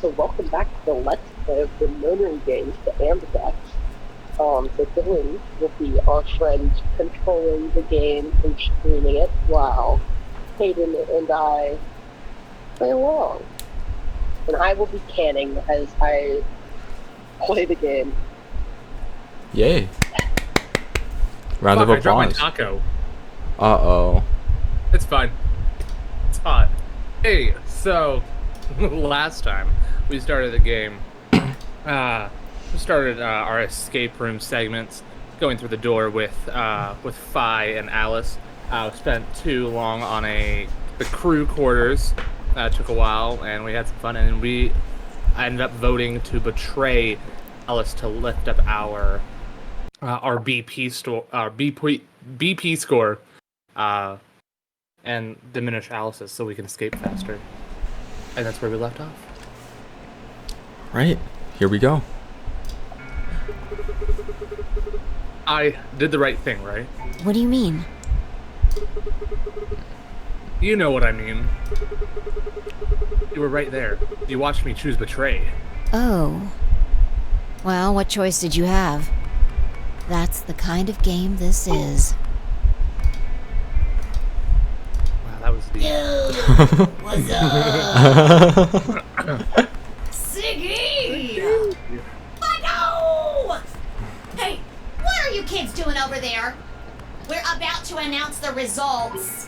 So welcome back to the Let's Play of the Murder Games, the Ambedex. So Dylan will be our friend controlling the game and streaming it while Hayden and I play along. And I will be canning as I play the game. Yay. Round of I dropped my applause. taco. Uh-oh. It's fine. It's hot. Hey, so last time we started the game, we started our escape room segments, going through the door with Fi and Alice. Spent too long on the crew quarters. Took a while, and we had some fun, and I ended up voting to betray Alice to lift up our BP score, and diminish Alice's so we can escape faster. And that's where we left off. Right. Here we go. I did the right thing, right? What do you mean? You know what I mean. You were right there. You watched me choose betray. Oh. Well, what choice did you have? That's the kind of game this is. Wow, that was deep. Yo, what's up? Siggy! No! Hey, what are you kids doing over there? We're about to announce the results.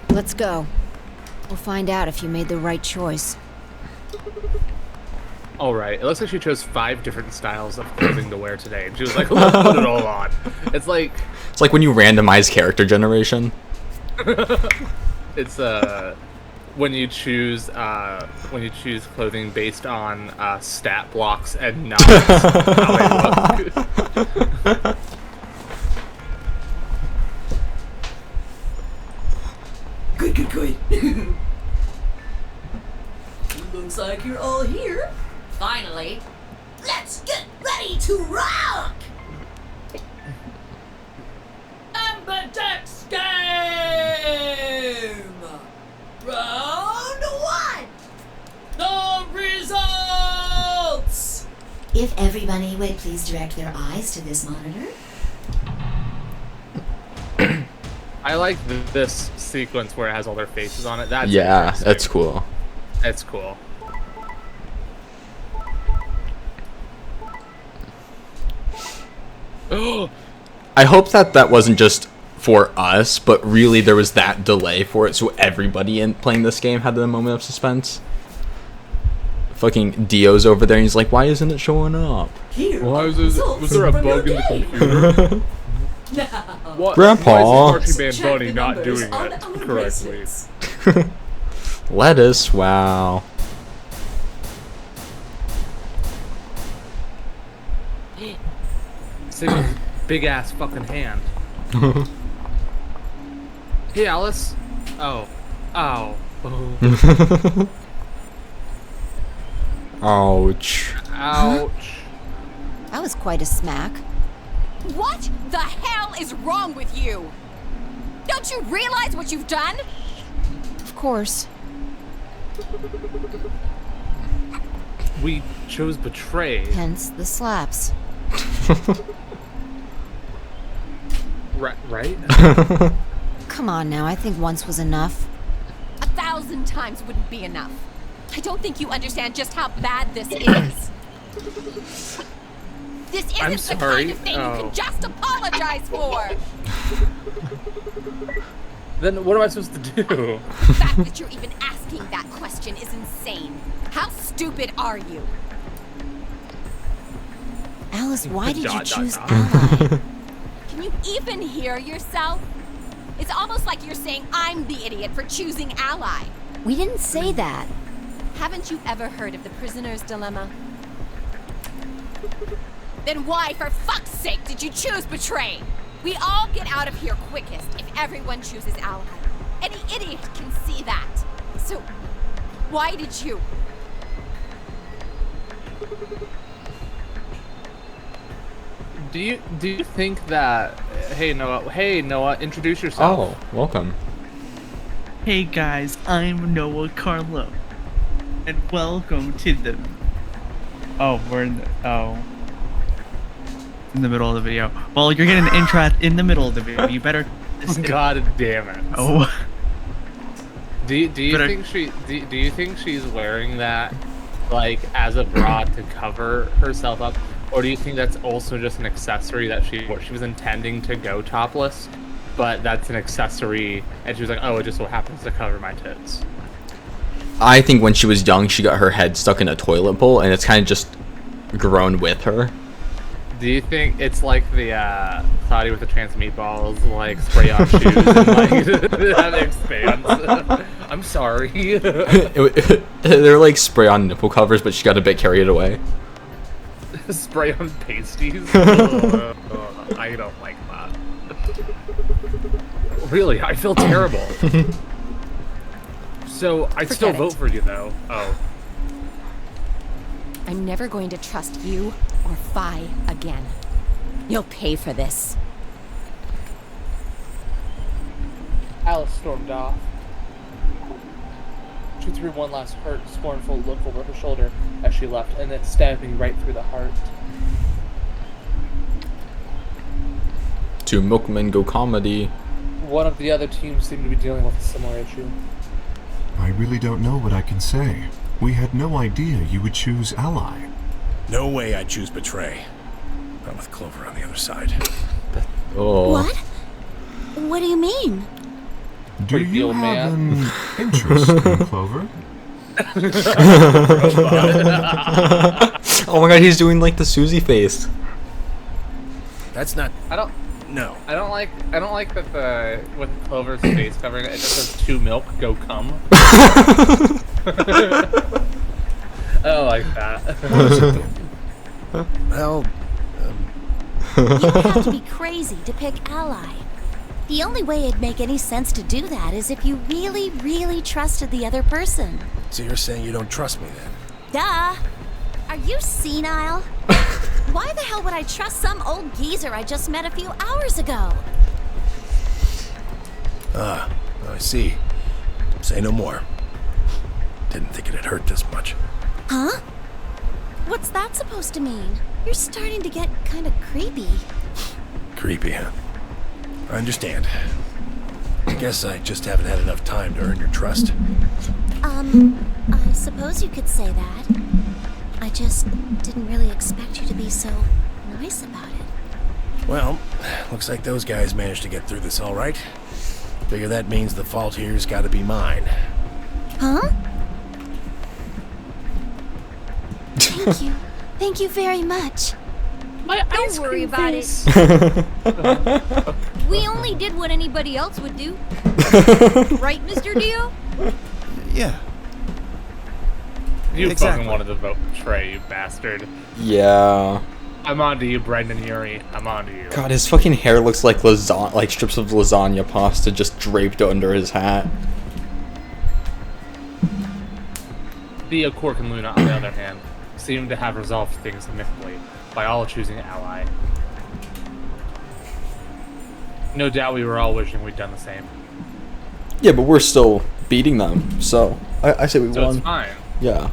Let's go. We'll find out if you made the right choice. Alright, it looks like she chose 5 different styles of clothing to wear today, and she was like, let's put it all on. It's like when you randomize character generation. it's when you choose clothing based on stat blocks and not how they look. Good. Looks like you're all here. Finally. Let's get ready to rock! Ambedex game! Round 1! The results! If everybody would please direct their eyes to this monitor. I like this sequence where it has all their faces on it. That's Yeah, interesting. that's cool. It's cool. I hope that wasn't just for us, but really there was that delay for it, so everybody in playing this game had the moment of suspense. Fucking Dio's over there, and he's like, "Why isn't it showing up?" Was there a bug in the computer? What? Grandpa. Why is the marching band bunny not doing it correctly? Lettuce, wow. Sigma's big ass fucking hand. Hey, Alice. Oh. Ouch. Ouch. That was quite a smack. What the hell is wrong with you? Don't you realize what you've done? Of course. We chose betray. Hence the slaps. Right? Come on now, I think once was enough. 1,000 times wouldn't be enough. I don't think you understand just how bad this is. This isn't I'm the sorry. kind of thing you can just apologize for. Then what am I supposed to do? The fact that you're even asking that question is insane. How stupid are you? Alice, why did you choose Dot. Ally? Can you even hear yourself? It's almost like you're saying I'm the idiot for choosing Ally. We didn't say that. Haven't you ever heard of the prisoner's dilemma? Then why, for fuck's sake, did you choose betray? We all get out of here quickest if everyone chooses Ally. Any idiot can see that. So, why did you? Do you think that? Hey Noah, introduce yourself. Oh, welcome. Hey guys, I'm Noah Carlo. and welcome to the. Oh, we're in the. Oh. In the middle of the video. Well, you're getting an intro in the middle of the video. You better. God damn it. Oh. Do you think she's wearing that like as a bra to cover herself up, or do you think that's also just an accessory that she was intending to go topless, but that's an accessory and she was like, oh, it just so happens to cover my tits? I think when she was young, she got her head stuck in a toilet bowl, and it's kind of just grown with her. Do you think it's like the Cloudy with the Chance meatballs, like spray on shoes and like that expands? I'm sorry. They're like spray on nipple covers, but she got a bit carried away. Spray on pasties? I don't like that. Really, I feel terrible. So I'd still vote for you though. Oh. I'm never going to trust you or Phi again. You'll pay for this. Alice stormed off. She threw one last hurt, scornful look over her shoulder as she left, and it stabbed me right through the heart. To Milkman Go Comedy. One of the other teams seemed to be dealing with a similar issue. I really don't know what I can say. We had no idea you would choose Ally. No way I'd choose Betray. Not with Clover on the other side. Oh. What? What do you mean? Do you have an interest in Clover? Oh my god, he's doing like the Susie face. That's not. I don't like that the with Clover's face covering it, it just says "to milk, go come." I don't like that. Well, You have to be crazy to pick Ally. The only way it'd make any sense to do that is if you really, really trusted the other person. so you're saying you don't trust me then? Duh! Are you senile? Why the hell would I trust some old geezer I just met a few hours ago? I see. Say no more. Didn't think it'd hurt this much. Huh? What's that supposed to mean? You're starting to get kind of creepy. Creepy, huh? I understand. I guess I just haven't had enough time to earn your trust. I suppose you could say that. I just didn't really expect you to be so nice about it. Well, looks like those guys managed to get through this all right. Figure that means the fault here's gotta be mine. Huh? Thank you. Thank you very much. Don't worry about it. We only did what anybody else would do. Right, Mr. Dio? Yeah. You Exactly. fucking wanted to vote Trey, you bastard. Yeah. I'm on to you, Brendan Urie. I'm on to you. God, his fucking hair looks like like strips of lasagna pasta just draped under his hat. Theo, Quark, and Luna, on the other hand, seem to have resolved things amicably by all choosing Ally. No doubt we were all wishing we'd done the same. Yeah, but we're still beating them, so I say we So won. it's fine. Yeah.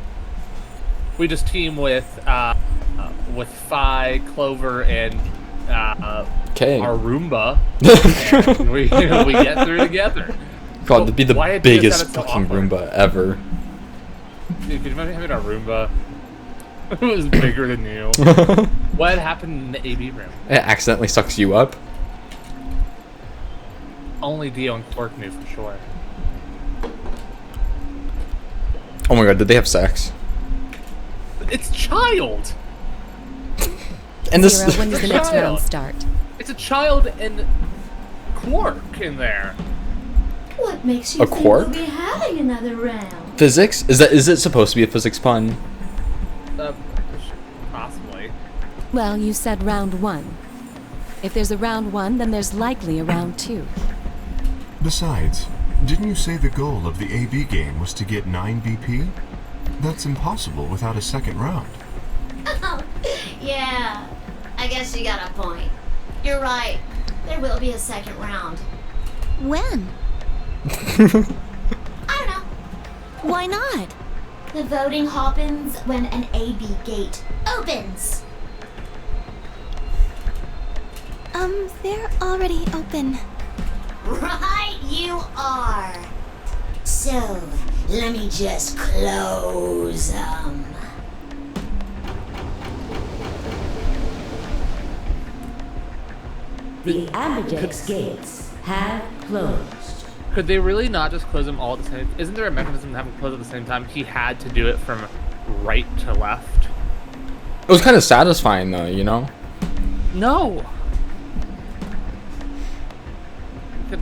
We just team with Phi, Clover, and Okay. our Roomba, and we get through together. God, that'd be the Why did you biggest have it so fucking awkward? Roomba ever. Dude, could you imagine having a Roomba? It was bigger than you. What happened in the AB room? It accidentally sucks you up. Only Dio and Quark knew for sure. Oh my god, did they have sex? It's child! And this. Zero, when does the next Child. round start? It's a child and Quark in there. What makes you A think quark? we'll be having another round? Physics? Is it supposed to be a physics pun? Possibly. Well, you said round one. If there's a round one, then there's likely a round two. Besides, didn't you say the goal of the AB game was to get 9 BP? That's impossible without a second round. Oh, yeah. I guess you got a point. You're right. There will be a second round. When? I don't know. Why not? The voting happens when an AB gate opens. They're already open. Right you are. So, let me just close them. The Ambidex gates have closed. Could they really not just close them all at the same? Isn't there a mechanism to have them close at the same time? He had to do it from right to left. It was kind of satisfying though, you know? No.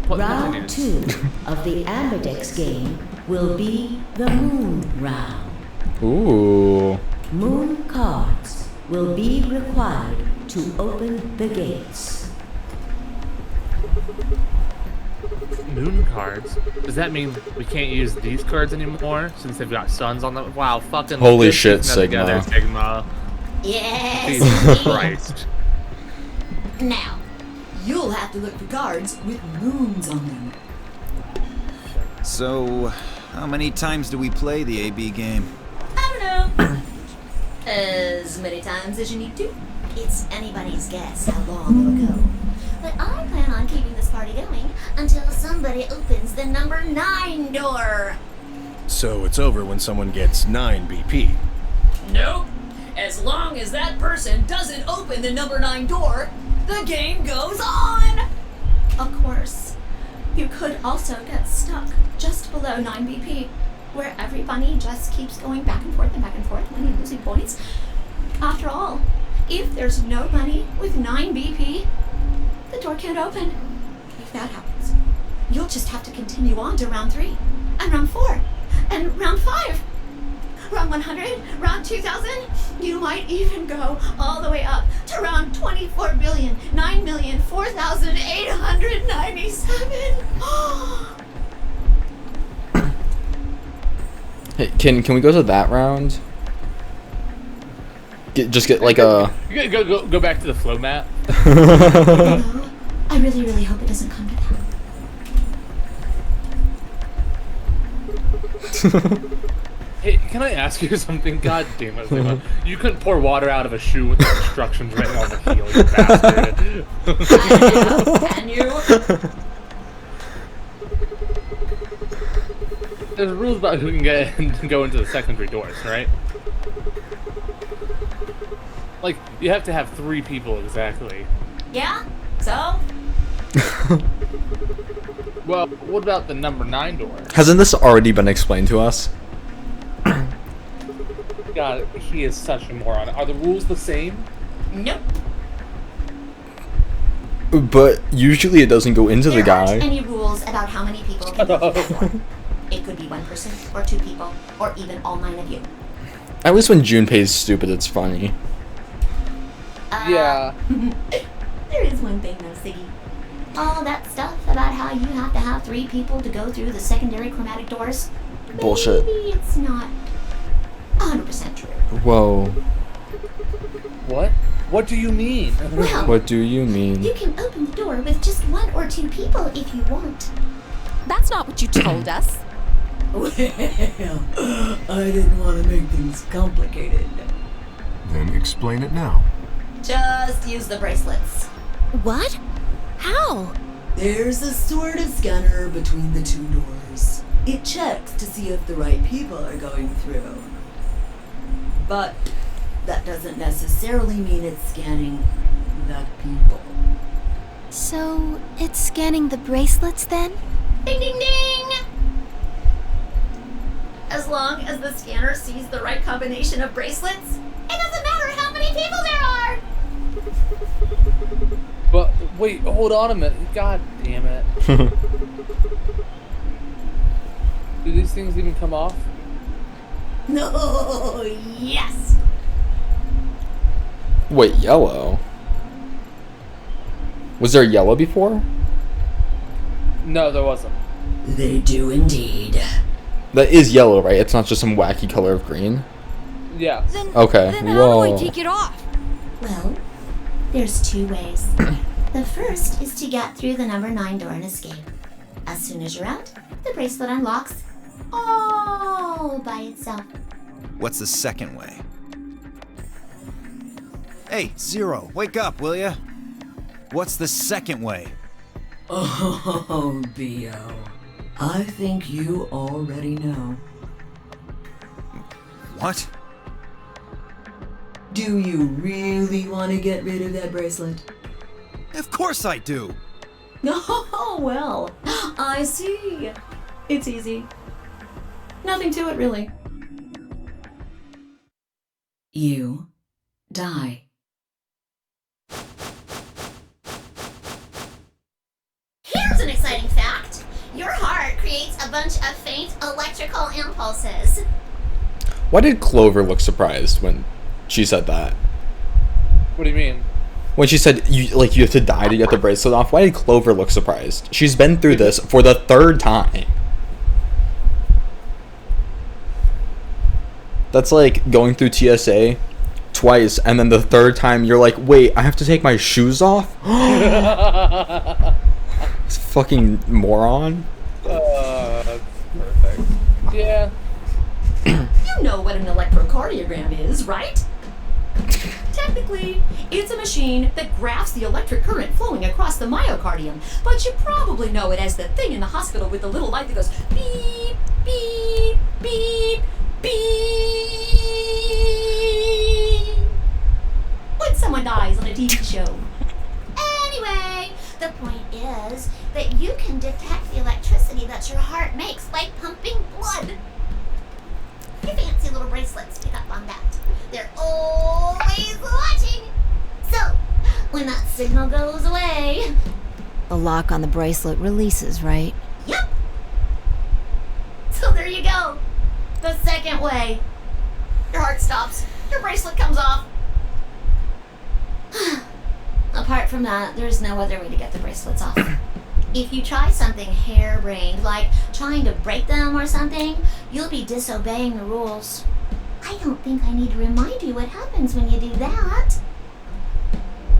Round 2 of the Ambidex game will be the Moon round. Ooh. Moon cards will be required to open the gates. Moon cards? Does that mean we can't use these cards anymore since they've got suns on them? Wow, fucking Holy good shit, keeping that Sigma. together, Sigma. Yes. Jesus Christ. Now, you'll have to look for cards with moons on them. So, how many times do we play the AB game? I don't know. As many times as you need to. It's anybody's guess how long it'll go. But I plan on keeping this party going until somebody opens the number 9 door. So it's over when someone gets 9 BP. Nope. As long as that person doesn't open the number 9 door, the game goes on! Of course. You could also get stuck just below 9 BP, where every bunny just keeps going back and forth, winning and losing points. After all, if there's no bunny with 9 BP, the door can't open. If that happens, you'll just have to continue on to round 3, and round 4, and round 5. Round 100, round 2000, you might even go all the way up to round 24,9,004,897. Hey, can we go to that round? Just get like a. Go back to the flow map. No, I really hope it doesn't come to that. Hey, can I ask you something? God damn it, Sigma. You couldn't pour water out of a shoe with the instructions written on the heel, you bastard. Can you? There's rules about who can get and go into the secondary doors, right? Like, you have to have 3 people exactly. Yeah? So? Well, what about the number 9 door? Hasn't this already been explained to us? God, he is such a moron. Are the rules the same? Nope. But usually it doesn't go into the There aren't guy. any rules about how many people can go through that door. It could be 1 person, or 2 people, or even all 9 of you. At least when Junpei's stupid, it's funny. Yeah. There is one thing though, Siggy. All that stuff about how you have to have 3 people to go through the secondary chromatic doors. Bullshit. Maybe it's not 100% true. Whoa. What? What do you mean? Well, What do you mean? you can open the door with just 1 or 2 people if you want. That's not what you told us. Well, I didn't want to make things complicated. Then explain it now. Just use the bracelets. What? How? There's a sort of scanner between the 2 doors. It checks to see if the right people are going through. But that doesn't necessarily mean it's scanning the people. So, it's scanning the bracelets then? Ding ding ding! As long as the scanner sees the right combination of bracelets, it doesn't matter how many people there are! But, wait, hold on a minute. God damn it. Do these things even come off? No, yes! Wait, yellow? Was there yellow before? No, there wasn't. They do indeed. That is yellow, right? It's not just some wacky color of green? Yeah. Okay, Then how do I whoa. take it off? Well, there's 2 ways. The first is to get through the number 9 door and escape. As soon as you're out, the bracelet unlocks all by itself. What's the second way? Hey, Zero, wake up, will ya? What's the second way? Oh, B.O. I think you already know. What? Do you really want to get rid of that bracelet? Of course I do! Oh, well, I see. It's easy. Nothing to it, really. You die. Here's an exciting fact. Your heart creates a bunch of faint electrical impulses. Why did Clover look surprised when she said that? What do you mean? When she said you have to die to get the bracelet off, why did Clover look surprised? She's been through this for the 3rd time. That's like going through TSA twice, and then the 3rd time you're like, wait, I have to take my shoes off? This fucking moron. That's perfect. Yeah. You know what an electrocardiogram is, right? Technically, it's a machine that graphs the electric current flowing across the myocardium, but you probably know it as the thing in the hospital with the little light that goes beep, beep, beep, beep. When someone dies on a TV show. Anyway, the point is that you can detect the electricity that your heart makes by pumping blood. Your fancy little bracelets pick up on that. They're always watching. So, when that signal goes away... The lock on the bracelet releases, right? Yep. So there you go. The second way. Your heart stops. Your bracelet comes off. Apart from that, there's no other way to get the bracelets off. If you try something harebrained, like trying to break them or something, you'll be disobeying the rules. I don't think I need to remind you what happens when you do that.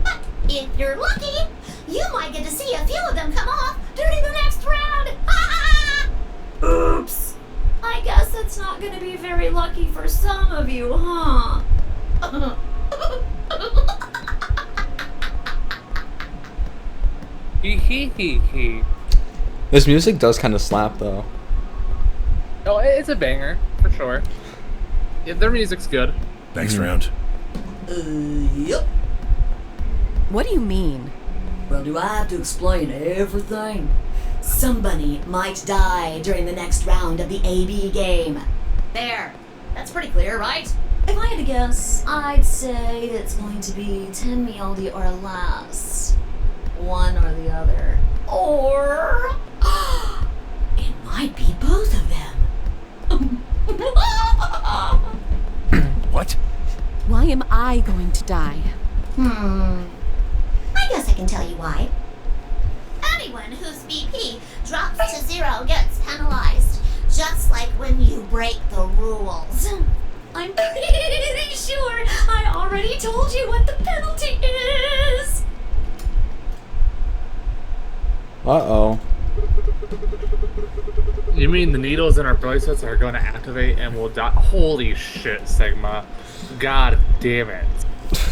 But if you're lucky, you might get to see a few of them come off during the next round. Oops. I guess it's not going to be very lucky for some of you, huh? Hee. This music does kind of slap, though. Oh, it's a banger, for sure. Yeah, their music's good. Next round. Yep. What do you mean? Well, do I have to explain everything? Somebody might die during the next round of the AB game. There. That's pretty clear, right? If I had to guess, I'd say it's going to be 10 mealdy or less. One or the other. Or... it might be both of them. What? Why am I going to die? I guess I can tell you why. Anyone whose BP drops to 0 gets penalized, just like when you break the rules. I'm pretty sure I already told you what the penalty is. Uh-oh. You mean the needles in our bracelets are going to activate and we'll die? Holy shit, Sigma. God damn it.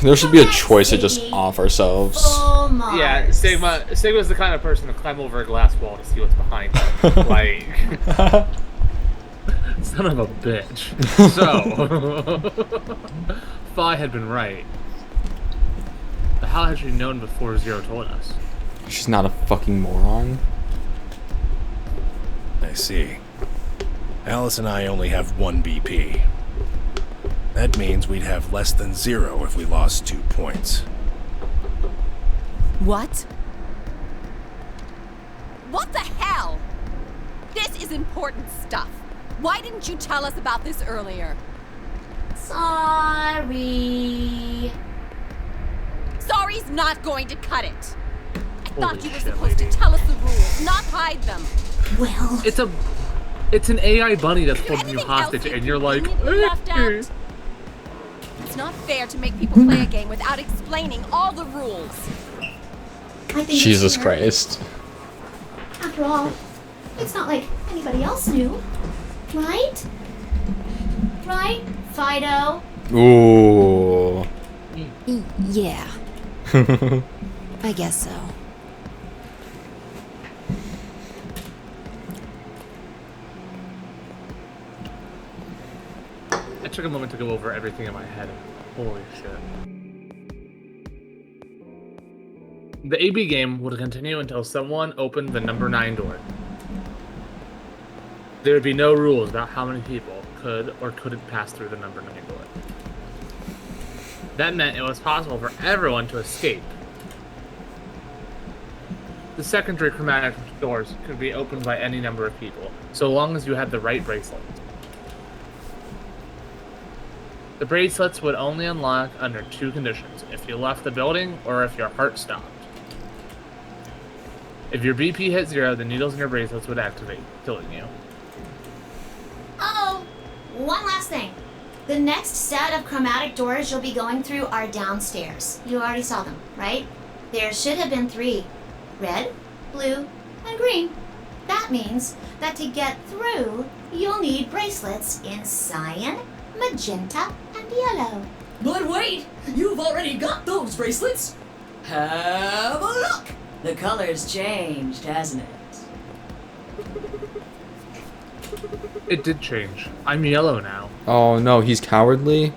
There should be a choice to just off ourselves. Yeah, Sigma's the kind of person to climb over a glass wall to see what's behind him. Like... son of a bitch. So... Phi had been right. But how had she known before Zero told us? She's not a fucking moron. I see. Alice and I only have 1 BP. That means we'd have less than 0 if we lost 2 points. What? What the hell? This is important stuff. Why didn't you tell us about this earlier? Sorry. Sorry's not going to cut it. I thought Holy you were shit, supposed lady. to tell us the rules, not hide them. Well... It's an AI bunny that's holding you Anything hostage, else and you're like... conveniently left out? It's not fair to make people play a game without explaining all the rules. I think Jesus it's fair. Christ. After all, it's not like anybody else knew. Right? Right, Fido? Ooh. Yeah, I guess so. I took a moment to go over everything in my head. Holy shit. The AB game would continue until someone opened the number 9 door. There would be no rules about how many people could or couldn't pass through the number 9 door. That meant it was possible for everyone to escape. The secondary chromatic doors could be opened by any number of people, so long as you had the right bracelet. The bracelets would only unlock under 2 conditions: if you left the building or if your heart stopped. If your BP hit 0, the needles in your bracelets would activate, killing you. Oh, one last thing. The next set of chromatic doors you'll be going through are downstairs. You already saw them, right? There should have been 3. Red, blue, and green. That means that to get through, you'll need bracelets in cyan, magenta, and yellow. But wait! You've already got those bracelets! Have a look! The color's changed, hasn't it? It did change. I'm yellow now. Oh no, he's cowardly?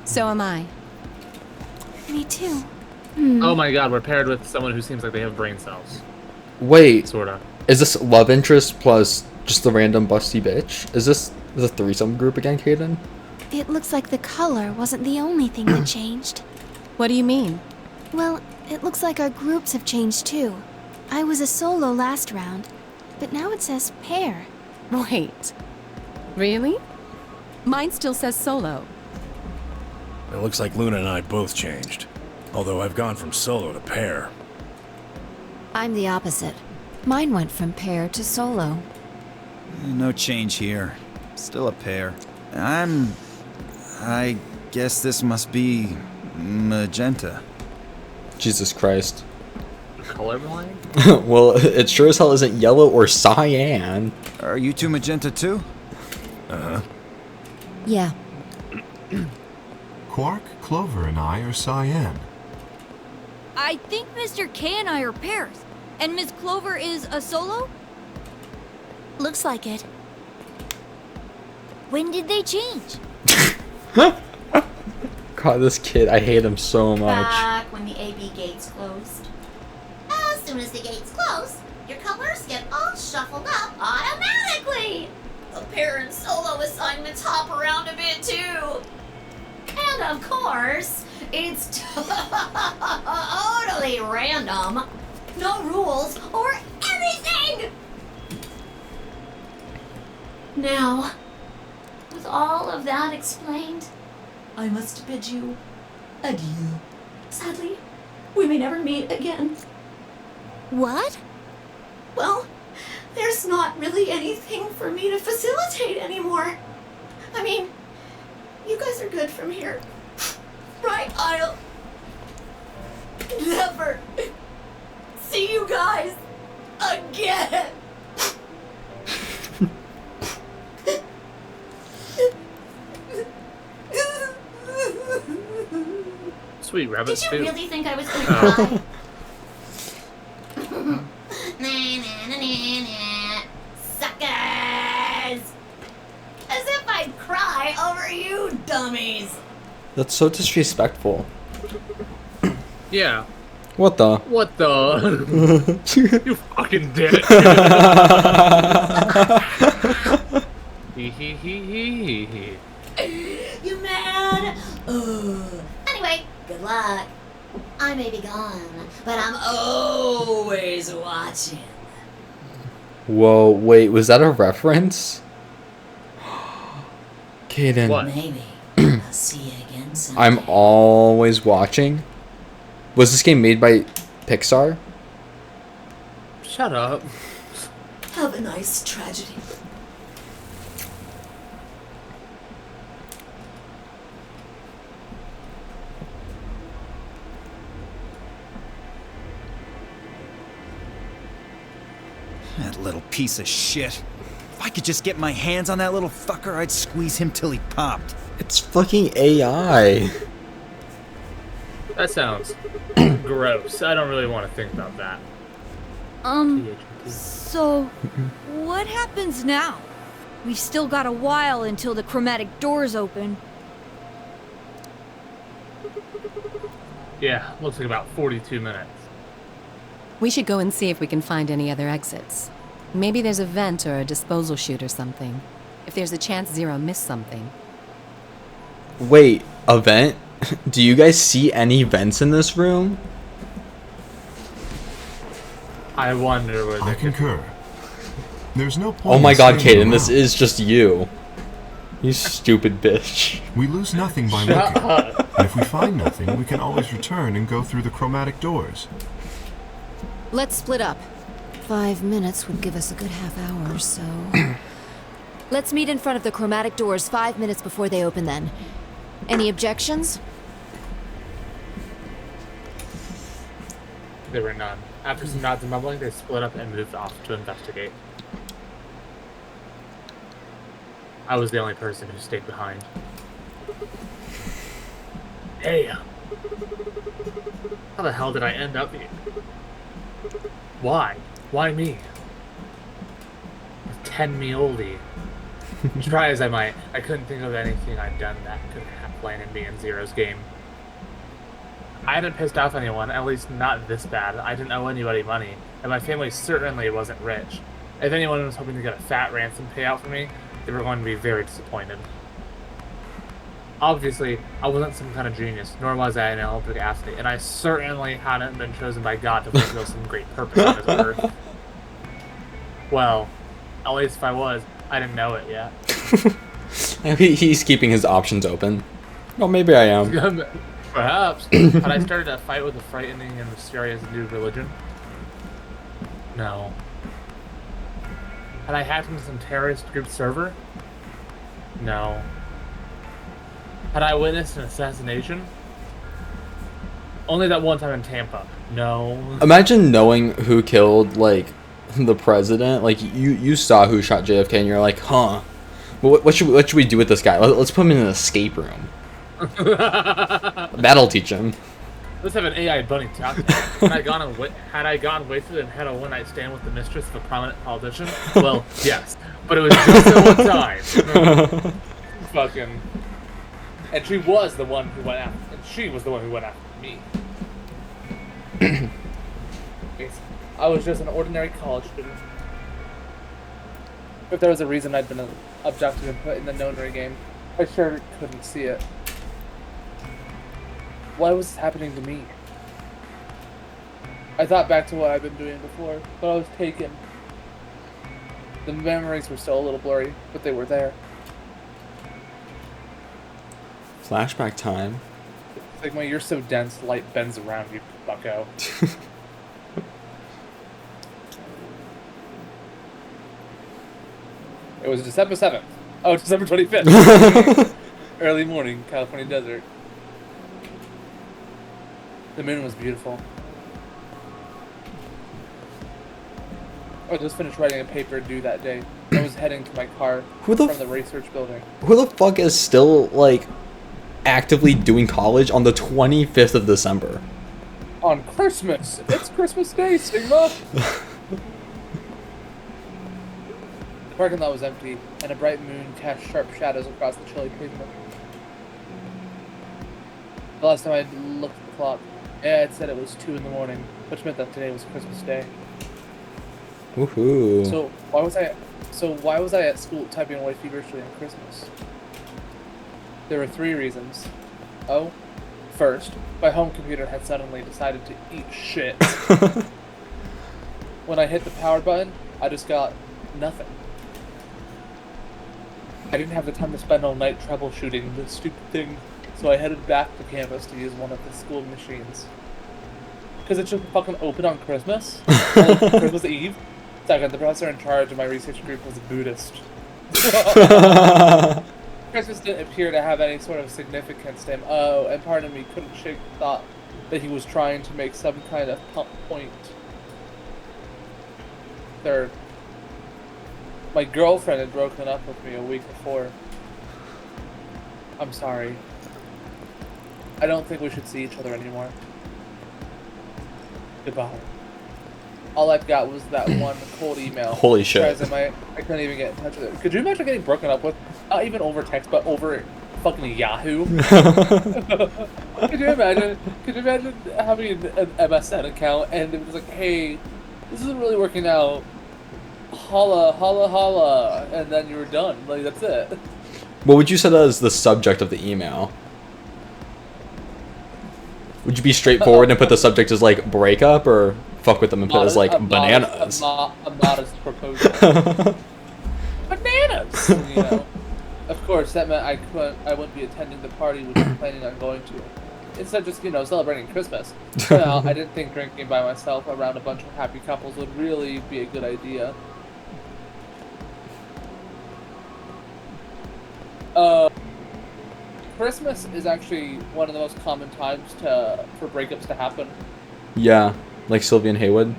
So am I. Me too. Oh my god, we're paired with someone who seems like they have brain cells. Wait. Sorta. Is this love interest plus just the random busty bitch? Is this the threesome group again, Kaden? It looks like the color wasn't the only thing that changed. What do you mean? Well, it looks like our groups have changed too. I was a solo last round, but now it says pair. Wait. Really? Mine still says solo. It looks like Luna and I both changed. Although I've gone from solo to pair. I'm the opposite. Mine went from pair to solo. No change here. Still a pair. I guess this must be magenta. Jesus Christ. Colorblind? Well, it sure as hell isn't yellow or cyan. Are you two magenta too? Uh-huh. Yeah. Quark, Clover, and I are cyan. I think Mr. K and I are pairs. And Miss Clover is a solo? Looks like it. When did they change? God, this kid, I hate him so much. Back when the AB gates closed. As soon as the gates close, your colors get all shuffled up automatically. The pair and solo assignments hop around a bit too. And of course, it's totally random. No rules or anything! Now, with all of that explained, I must bid you adieu. Sadly, we may never meet again. What? Well, there's not really anything for me to facilitate anymore. I mean, you guys are good from here. Right? I'll never see you guys again. Sweet rabbit. Did you really think I was going to cry? Suckers! As if I'd cry over you dummies. That's so disrespectful. Yeah. What the? What the? You fucking did it. Hee hee hee hee hee. You mad? Anyway, good luck. I may be gone, but I'm always watching. Whoa, wait, was that a reference? Kaden. What? Maybe. I'll see you again someday. I'm always watching. Was this game made by Pixar? Shut up. Have a nice tragedy. That little piece of shit. If I could just get my hands on that little fucker, I'd squeeze him till he popped. It's fucking AI. That sounds gross. I don't really want to think about that. So, what happens now? We've still got a while until the chromatic doors open. Yeah, looks like about 42 minutes. We should go and see if we can find any other exits. Maybe there's a vent or a disposal chute or something. If there's a chance Zero missed something. Wait, a vent? Do you guys see any vents in this room? I wonder where I concur. There's no point. Oh my in god, staying Kaden, this around. is just you. You stupid bitch. We lose nothing by looking. And if we find nothing, we can always return and go through the chromatic doors. Let's split up. 5 minutes would give us a good half hour, so... Let's meet in front of the chromatic doors 5 minutes before they open then. Any objections? There were none. After some nods and mumbling, they split up and moved off to investigate. I was the only person who stayed behind. Hey! How the hell did I end up here? Why? Why me? A 10-me-oldie. Try as I might, I couldn't think of anything I'd done that could have landed me in Zero's game. I hadn't pissed off anyone, at least not this bad. I didn't owe anybody money, and my family certainly wasn't rich. If anyone was hoping to get a fat ransom payout for me, they were going to be very disappointed. Obviously, I wasn't some kind of genius, nor was I an Olympic athlete, and I certainly hadn't been chosen by God to fulfill some great purpose on this earth. Well, at least if I was, I didn't know it yet. He's keeping his options open. Well, maybe I am. Perhaps. Had I started a fight with a frightening and mysterious new religion? No. Had I hacked into some terrorist group server? No. Had I witnessed an assassination? Only that one time in Tampa. No. Imagine knowing who killed, like, the president. Like, you saw who shot JFK and you're like, huh. What should we do with this guy? Let's put him in an escape room. That'll teach him. Let's have an AI bunny talk. Had I gone wasted and had a one-night stand with the mistress of a prominent politician? Well, yes. But it was just that one time. Fucking... And she was the one who went after me. I was just an ordinary college student. If there was a reason I'd been abducted and put in the nonary game, I sure couldn't see it. Why was this happening to me? I thought back to what I'd been doing before, but I was taken. The memories were still a little blurry, but they were there. Flashback time. Sigma, you're so dense, light bends around you, bucko. It was December 7th. Oh, December 25th. Early morning, California desert. The moon was beautiful. I just finished writing a paper due that day. I was heading to my car from the research building. Who the fuck is still, like, actively doing college on the 25th of December? On Christmas! It's Christmas Day, Sigma! The parking lot was empty, and a bright moon cast sharp shadows across the chilly pavement. The last time I looked at the clock, it said it was 2 in the morning, which meant that today was Christmas Day. Woohoo. So why was I at school typing away feverishly on Christmas? There were 3 reasons. Oh, first, my home computer had suddenly decided to eat shit. When I hit the power button, I just got nothing. I didn't have the time to spend all night troubleshooting this stupid thing, so I headed back to campus to use one of the school machines. Because it should fucking open on Christmas? Christmas Eve? Second, the professor in charge of my research group was a Buddhist. Christmas didn't appear to have any sort of significance to him. Oh, and part of me couldn't shake the thought that he was trying to make some kind of point. Third, My girlfriend had broken up with me a week before. I'm sorry. I don't think we should see each other anymore. Goodbye. All I've got was that one cold email. Holy shit. I couldn't even get in touch with it. Could you imagine getting broken up with? Not even over text, but over fucking Yahoo? Could you imagine? Could you imagine having an MSN account and it was like, hey, this isn't really working out. Holla, holla, holla. And then you were done. Like, that's it. What would you set as the subject of the email? Would you be straightforward and put the subject as like breakup, or fuck with them and put it as like bananas? A modest proposal. Bananas! You know? Of course, that meant I wouldn't be attending the party we were planning on going to. Instead, just, you know, celebrating Christmas. Well, I didn't think drinking by myself around a bunch of happy couples would really be a good idea. Christmas is actually one of the most common times for breakups to happen. Yeah, like Sylvie and Haywood.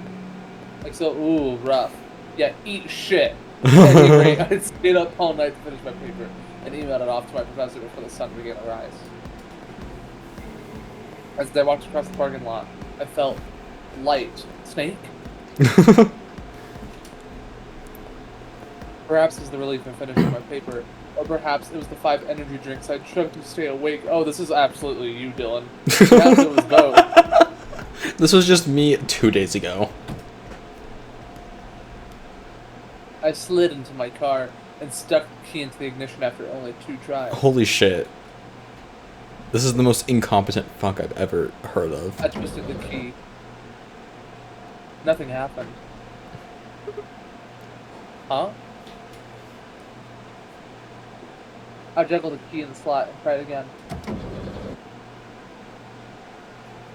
Like, so, ooh, rough. Yeah, eat shit. Anyway, I stayed up all night to finish my paper and emailed it off to my professor before the sun began to rise. As I walked across the parking lot, I felt light. Snake? Perhaps it was the relief in finishing my paper, or perhaps it was the 5 energy drinks I'd chugged to stay awake. Oh, this is absolutely you, Dylan. Perhaps it was both. This was just me 2 days ago. I slid into my car and stuck the key into the ignition after only 2 tries. Holy shit. This is the most incompetent fuck I've ever heard of. I twisted the key. Nothing happened. Huh? I juggled the key in the slot and tried again.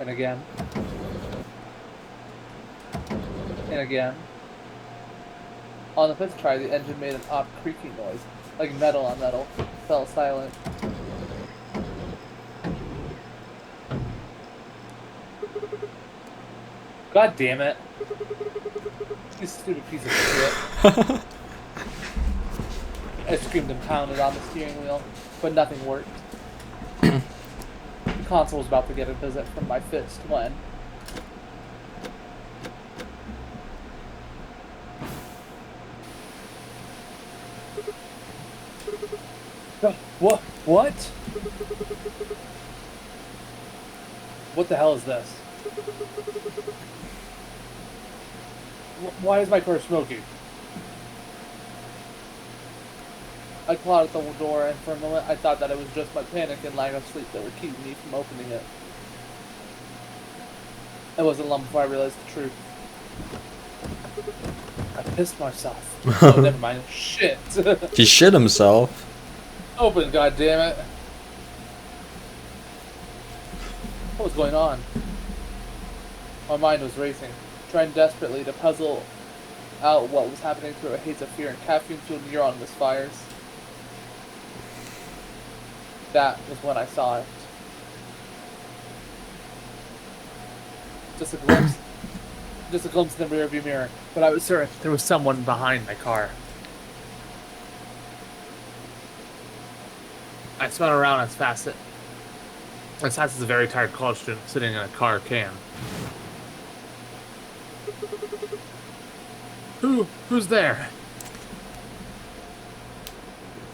And again. And again. On the 5th try, the engine made an odd creaking noise, like metal on metal. Fell silent. God damn it. You stupid piece of shit. I screamed and pounded on the steering wheel, but nothing worked. The console was about to get a visit from my fist when... What? What? What the hell is this? Why is my car smoking? I clawed at the door, and for a moment I thought that it was just my panic and lack of sleep that were keeping me from opening it. It wasn't long before I realized the truth. I pissed myself. Oh, never mind. Shit. He shit himself. Open, goddammit. What was going on? My mind was racing, trying desperately to puzzle out what was happening through a haze of fear and caffeine-fueled neuron misfires. That was when I saw it. Just a glimpse. Just a glimpse in the rearview mirror, but I was certain there was someone behind my car. I spun around as fast as a very tired college student sitting in a car can. Who's there?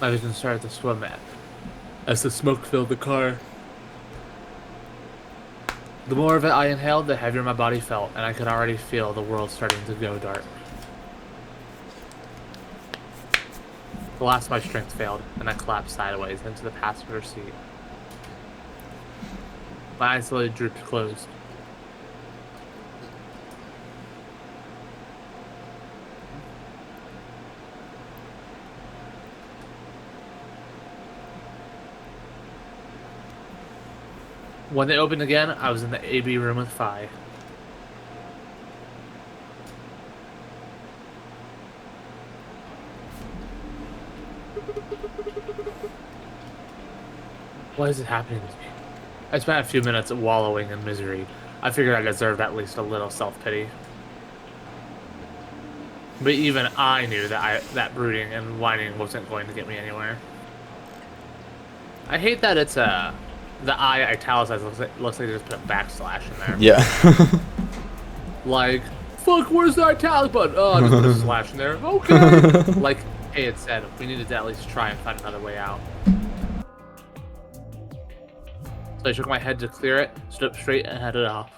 My vision started to swim as the smoke filled the car. The more of it I inhaled, the heavier my body felt, and I could already feel the world starting to go dark. The last of my strength failed, and I collapsed sideways into the passenger seat. My eyes slowly drooped closed. When they opened again, I was in the AB room with Phi. Why is it happening to me? I spent a few minutes wallowing in misery. I figured I deserved at least a little self-pity. But even I knew that that brooding and whining wasn't going to get me anywhere. I hate that it's the I italicized looks like they just put a backslash in there. Yeah. Like, fuck, where's the italic button? Oh, I just put a slash in there. Okay. Like, hey, it said we needed to at least try and find another way out. So I shook my head to clear it, stood up straight, and headed off.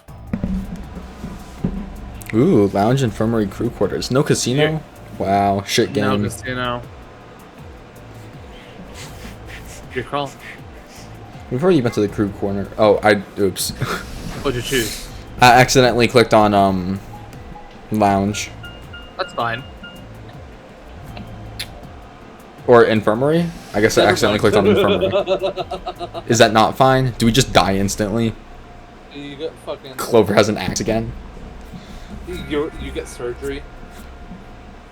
Ooh, lounge, infirmary, crew quarters. No casino? Yeah. Wow, shit game. No casino. Your call. We've already been to the crew corner. Oh, oops. What'd you choose? I accidentally clicked on, lounge. That's fine. Or infirmary? I guess I accidentally clicked on infirmary. Is that not fine? Do we just die instantly? You get fucking... Clover has an axe again. You get surgery.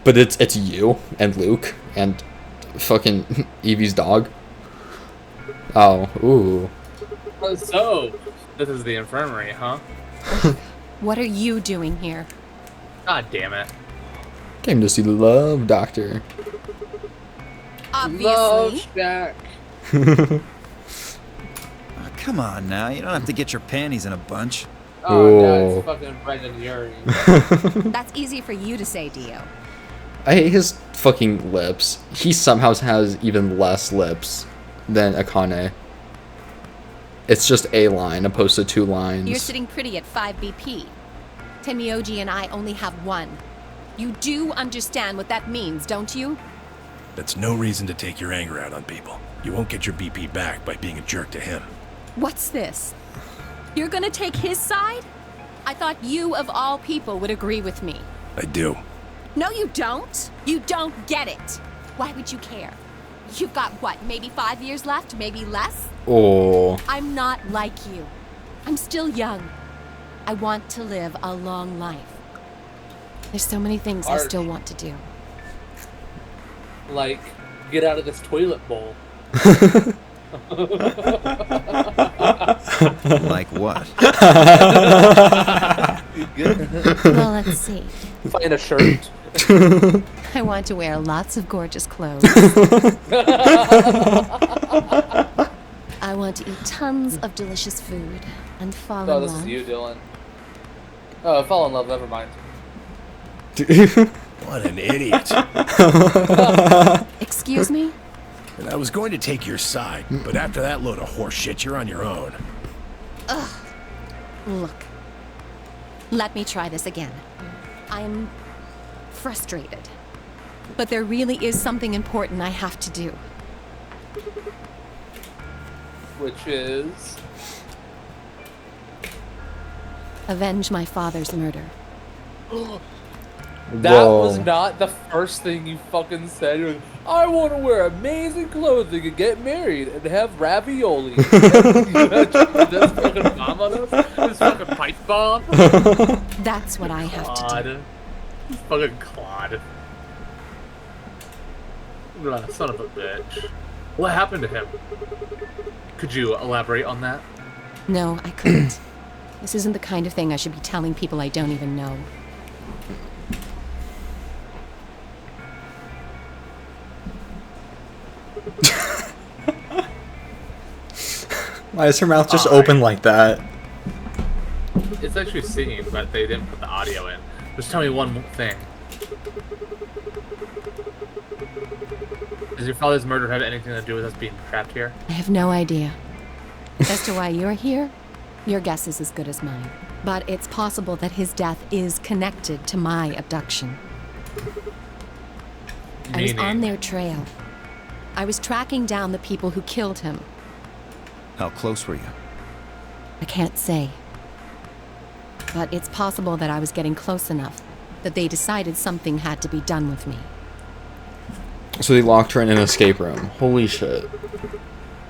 But it's you and Luke and fucking Evie's dog. Oh, ooh. So, this is the infirmary, huh? What are you doing here? God damn it. Came to see the love doctor. Obviously. Love Jack. Oh, come on now, you don't have to get your panties in a bunch. Oh, no, it's fucking Brendan Urie. That's easy for you to say, Dio. I hate his fucking lips. He somehow has even less lips than Akane. It's just a line opposed to 2 lines. You're sitting pretty at 5 BP. Tenmyoji and I only have 1. You do understand what that means, don't you? That's no reason to take your anger out on people. You won't get your BP back by being a jerk to him. What's this? You're gonna take his side? I thought you, of all people, would agree with me. I do. No, you don't. You don't get it. Why would you care? You've got, what, maybe 5 years left? Maybe less? Oh. I'm not like you. I'm still young. I want to live a long life. There's so many things I still want to do. Like, get out of this toilet bowl. Like what? Well, let's see. Find a shirt. I want to wear lots of gorgeous clothes. I want to eat tons of delicious food and fall in love. Oh, this is you, Dylan. Oh, fall in love, never mind. What an idiot. Excuse me? And I was going to take your side, but after that load of horse shit, you're on your own. Ugh. Look. Let me try this again. I'm frustrated. But there really is something important I have to do. Which is... Avenge my father's murder. That was not the first thing you fucking said. You were like, I want to wear amazing clothing and get married and have ravioli. This fucking bomb on us? This fucking pipe bomb? That's what I have to do. This fucking Claude. Ugh, son of a bitch. What happened to him? Could you elaborate on that? No, I couldn't. This isn't the kind of thing I should be telling people I don't even know. Why is her mouth just open like that? It's actually singing, but they didn't put the audio in. Just tell me one more thing. Does your father's murder have anything to do with us being trapped here? I have no idea. As to why you're here, your guess is as good as mine. But it's possible that his death is connected to my abduction. I was on their trail. I was tracking down the people who killed him. How close were you? I can't say. But it's possible that I was getting close enough that they decided something had to be done with me. So they locked her in an escape room. Holy shit.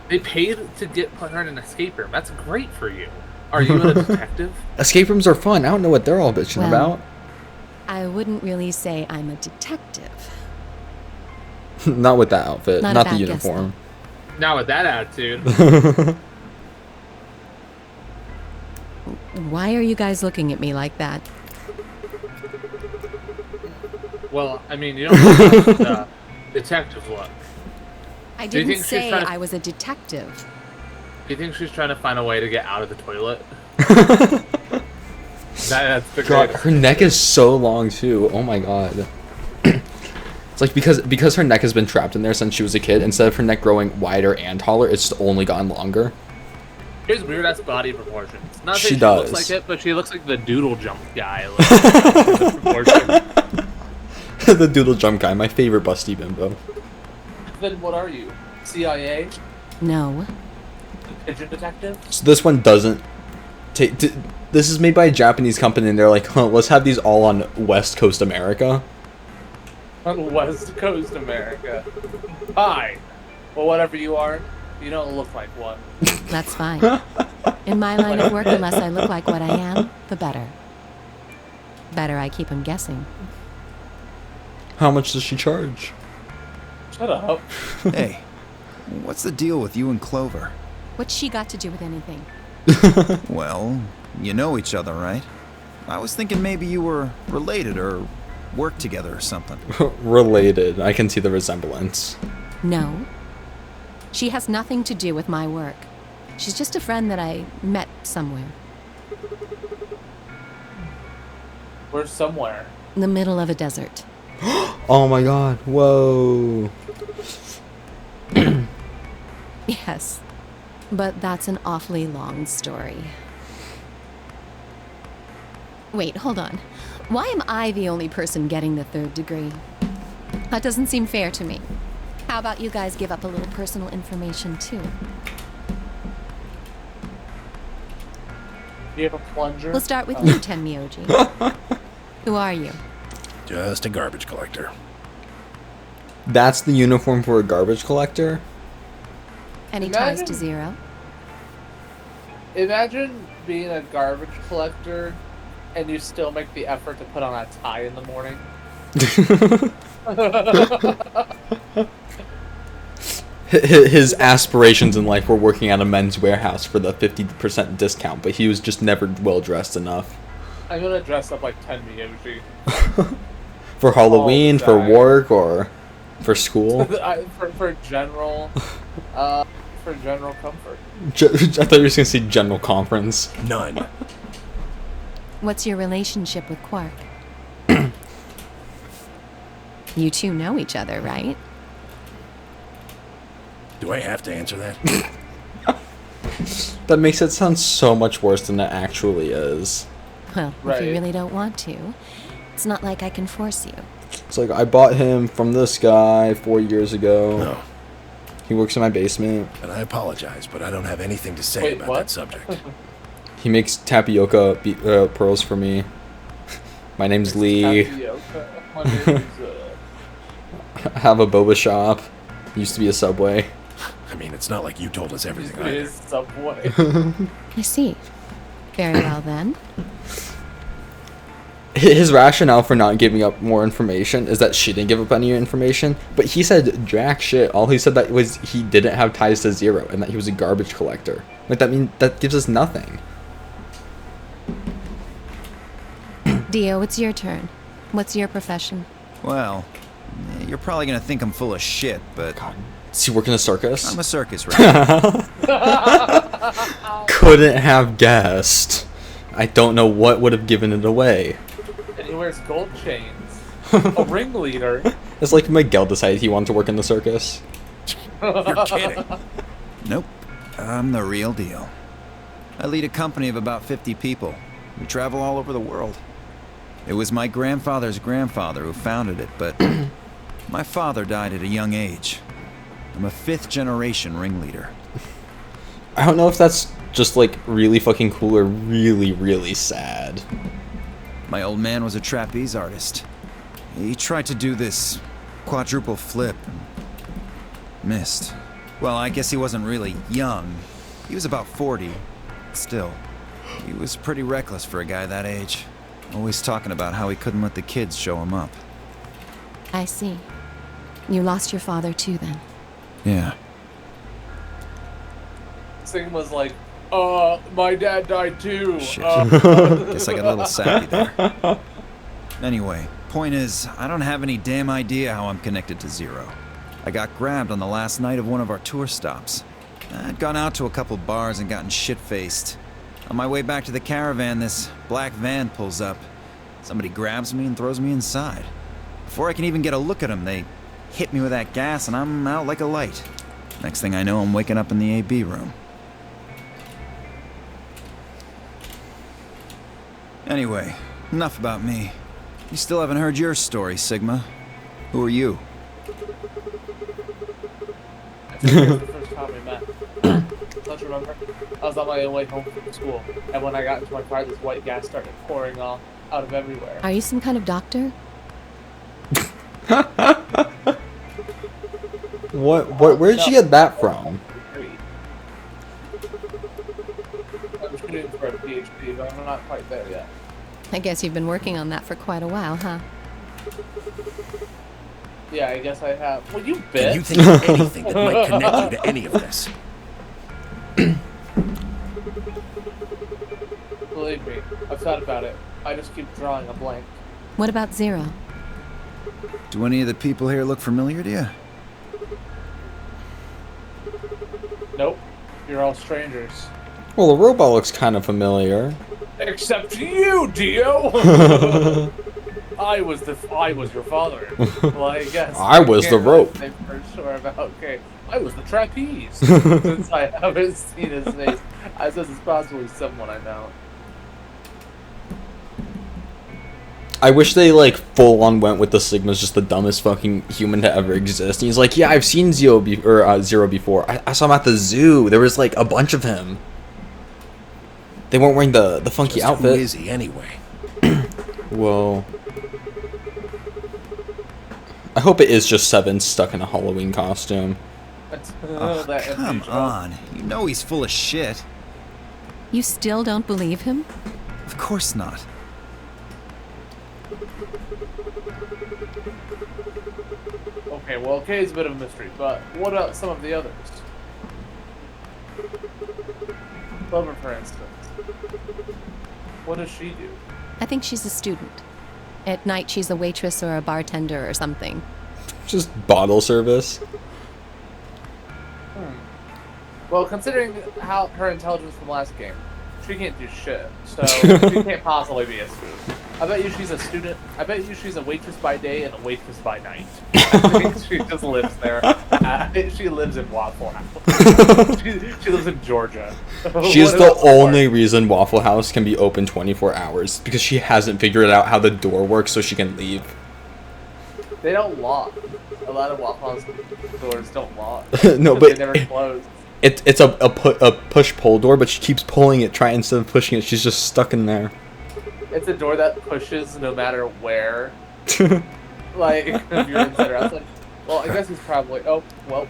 They paid to put her in an escape room. That's great for you. Are you a detective? Escape rooms are fun. I don't know what they're all bitching about. I wouldn't really say I'm a detective. Not with that outfit. Not Not a the bad guess, uniform. Not with that attitude. Why are you guys looking at me like that? Well, I mean, you don't have the detective look. I Do you didn't think she's say trying to- I was a detective. Do you think she's trying to find a way to get out of the toilet? That's the God, greatest. her neck is so long too. Oh my god. It's like because her neck has been trapped in there since she was a kid. Instead of her neck growing wider and taller, it's only gotten longer. She has weird ass body proportions. Not that She she does. looks like it, but she looks like the doodle jump guy. Like, The doodle jump guy, my favorite busty bimbo. Then what are you? CIA? No. Pigeon detective? So this one doesn't take. This is made by a Japanese company, and they're like, huh, let's have these all on West Coast America. On West Coast America. Fine. Well, whatever you are, you don't look like one. That's fine. In my line of work, the less I look like what I am, the better. Better I keep him guessing. How much does she charge? Shut up. Hey, what's the deal with you and Clover? What's she got to do with anything? Well, you know each other, right? I was thinking maybe you were related or worked together or something. Related. I can see the resemblance. No. She has nothing to do with my work. She's just a friend that I met somewhere. We're somewhere. In the middle of a desert. Oh my god. Whoa. Yes. But that's an awfully long story. Wait, hold on. Why am I the only person getting the 3rd degree? That doesn't seem fair to me. How about you guys give up a little personal information too? Do you have a plunger? We'll start with you, Tenmyoji. Who are you? Just a garbage collector. That's the uniform for a garbage collector? Any ties to Zero? Imagine being a garbage collector and you still make the effort to put on a tie in the morning. His aspirations in life were working at a men's warehouse for the 50% discount, but he was just never well dressed enough. I'm gonna dress up like Tenmyoji. For Halloween, for work, or for school? for general comfort. I thought you were just gonna say general conference. None. What's your relationship with Quark? You two know each other, right? Do I have to answer that? That makes it sound so much worse than it actually is. Well, if you really don't want to, it's not like I can force you. It's like, I bought him from this guy 4 years ago. No. He works in my basement. And I apologize, but I don't have anything to say about that subject. He makes tapioca pearls for me. My name's Lee. My name I have a boba shop. Used to be a Subway. I mean, it's not like you told us everything It either. is Subway. I see. Very well then. His rationale for not giving up more information is that she didn't give up any information, but he said jack shit. All he said that was he didn't have ties to Zero and that he was a garbage collector. Like, that gives us nothing. Dio, it's your turn. What's your profession? Well, you're probably gonna think I'm full of shit, but... Does he work in a circus? I'm a circus rat. Couldn't have guessed. I don't know what would have given it away. And he wears gold chains. A ringleader. It's like Miguel decided he wanted to work in the circus. You're kidding. Nope. I'm the real deal. I lead a company of about 50 people. We travel all over the world. It was my grandfather's grandfather who founded it, but my father died at a young age. I'm a 5th generation ringleader. I don't know if that's just like really fucking cool or really, really sad. My old man was a trapeze artist. He tried to do this quadruple flip and missed. Well, I guess he wasn't really young. He was about 40. Still, he was pretty reckless for a guy that age. Always talking about how he couldn't let the kids show him up. I see. You lost your father too, then. Yeah. Sing was like, my dad died too. Shit. Guess I got a little sappy there. Anyway, Point is, I don't have any damn idea how I'm connected to Zero. I got grabbed on the last night of one of our tour stops. I'd gone out to a couple bars and gotten shit-faced. On my way back to the caravan, this black van pulls up. Somebody grabs me and throws me inside. Before I can even get a look at them, they hit me with that gas and I'm out like a light. Next thing I know, I'm waking up in the AB room. Anyway, enough about me. You still haven't heard your story, Sigma. Who are you? I think it was the first time we met. Don't you remember? I was on my way home from school, and when I got into my car, this white gas started pouring off out of everywhere. Are you some kind of doctor? Where did you get that from? I'm shooting for a PhD, but I'm not quite there yet. I guess you've been working on that for quite a while, huh? Yeah, I guess I have. Well, you Can bitch. you think of anything that might connect you to any of this? Believe me, I've thought about it. I just keep drawing a blank. What about Zero? Do any of the people here look familiar to you? Nope. You're all strangers. Well, the robot looks kind of familiar. Except you, Dio! I was your father. Well, I guess. I was the rope. Say for sure about, okay, I was the trapeze. Since I haven't seen his face, I says it's possibly someone I know. I wish they like full on went with the Sigma's just the dumbest fucking human to ever exist. And he's like, yeah, I've seen Zero before. I saw him at the zoo. There was like a bunch of him. They weren't wearing the funky Just outfit. Who is he anyway? Whoa. I hope it is just Seven stuck in a Halloween costume. Oh, That come on. You know he's full of shit. You still don't believe him? Of course not. Okay, well, Kay is a bit of a mystery, but what about some of the others? Clover, for instance. What does she do? I think she's a student. At night, she's a waitress or a bartender or something. Just bottle service. Well, considering how her intelligence from last game, she can't do shit, so she can't possibly be a student. I bet you she's a student. I bet you she's a waitress by day and a waitress by night. I think she just lives there. She lives in Waffle House. She lives in Georgia. She's the only reason Waffle House can be open 24 hours because she hasn't figured out how the door works so she can leave. They don't lock. A lot of Waffle House doors don't lock. No, but they never close. It's a push-pull door, but she keeps pulling it. Instead of pushing it, she's just stuck in there. It's a door that pushes no matter where. Like, if you're inside or outside. Well, I guess he's probably... Oh, well.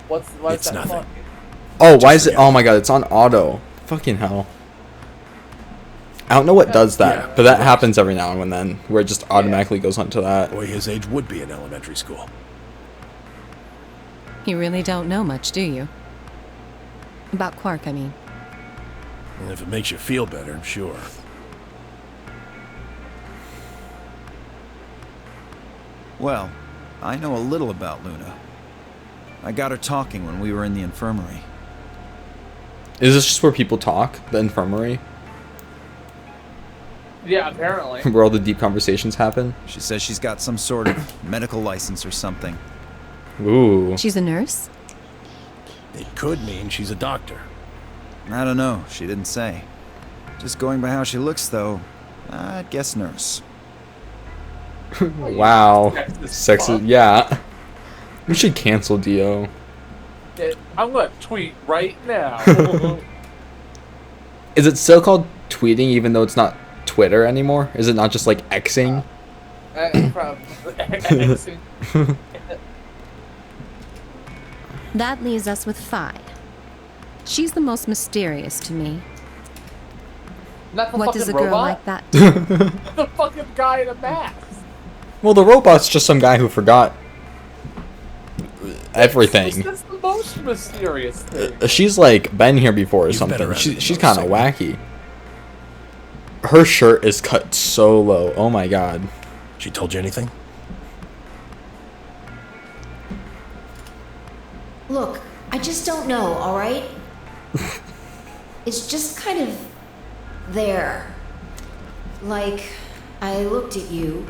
Why is that nothing. fucking? Oh, why is it... Oh my god, it's on auto. Fucking hell. I don't know what does that, but that happens every now and then, where it just automatically goes onto that. Boy his age would be in elementary school. You really don't know much, do you? About Quark, I mean. And if it makes you feel better, sure. Well, I know a little about Luna. I got her talking when we were in the infirmary. Is this just where people talk? The infirmary? Yeah, apparently. Where all the deep conversations happen? She says she's got some sort of medical license or something. Ooh. She's a nurse? It could mean she's a doctor. I don't know, she didn't say. Just going by how she looks, though, I'd guess nurse. Wow. Sexist. Yeah. We should cancel Dio. I'm gonna tweet right now. Is it still called tweeting even though it's not Twitter anymore? Is it not just like Xing? That leaves us with Phi. She's the most mysterious to me. Not the What does a girl robot? like that do? The fucking guy in a mask. Well, the robot's just some guy who forgot everything. That's the most mysterious thing. She's like been here before or something. better She's have kind of Sigma. wacky. Her shirt is cut so low. Oh my god. She told you anything? Look, I just don't know, alright? It's just kind of there. Like, I looked at you,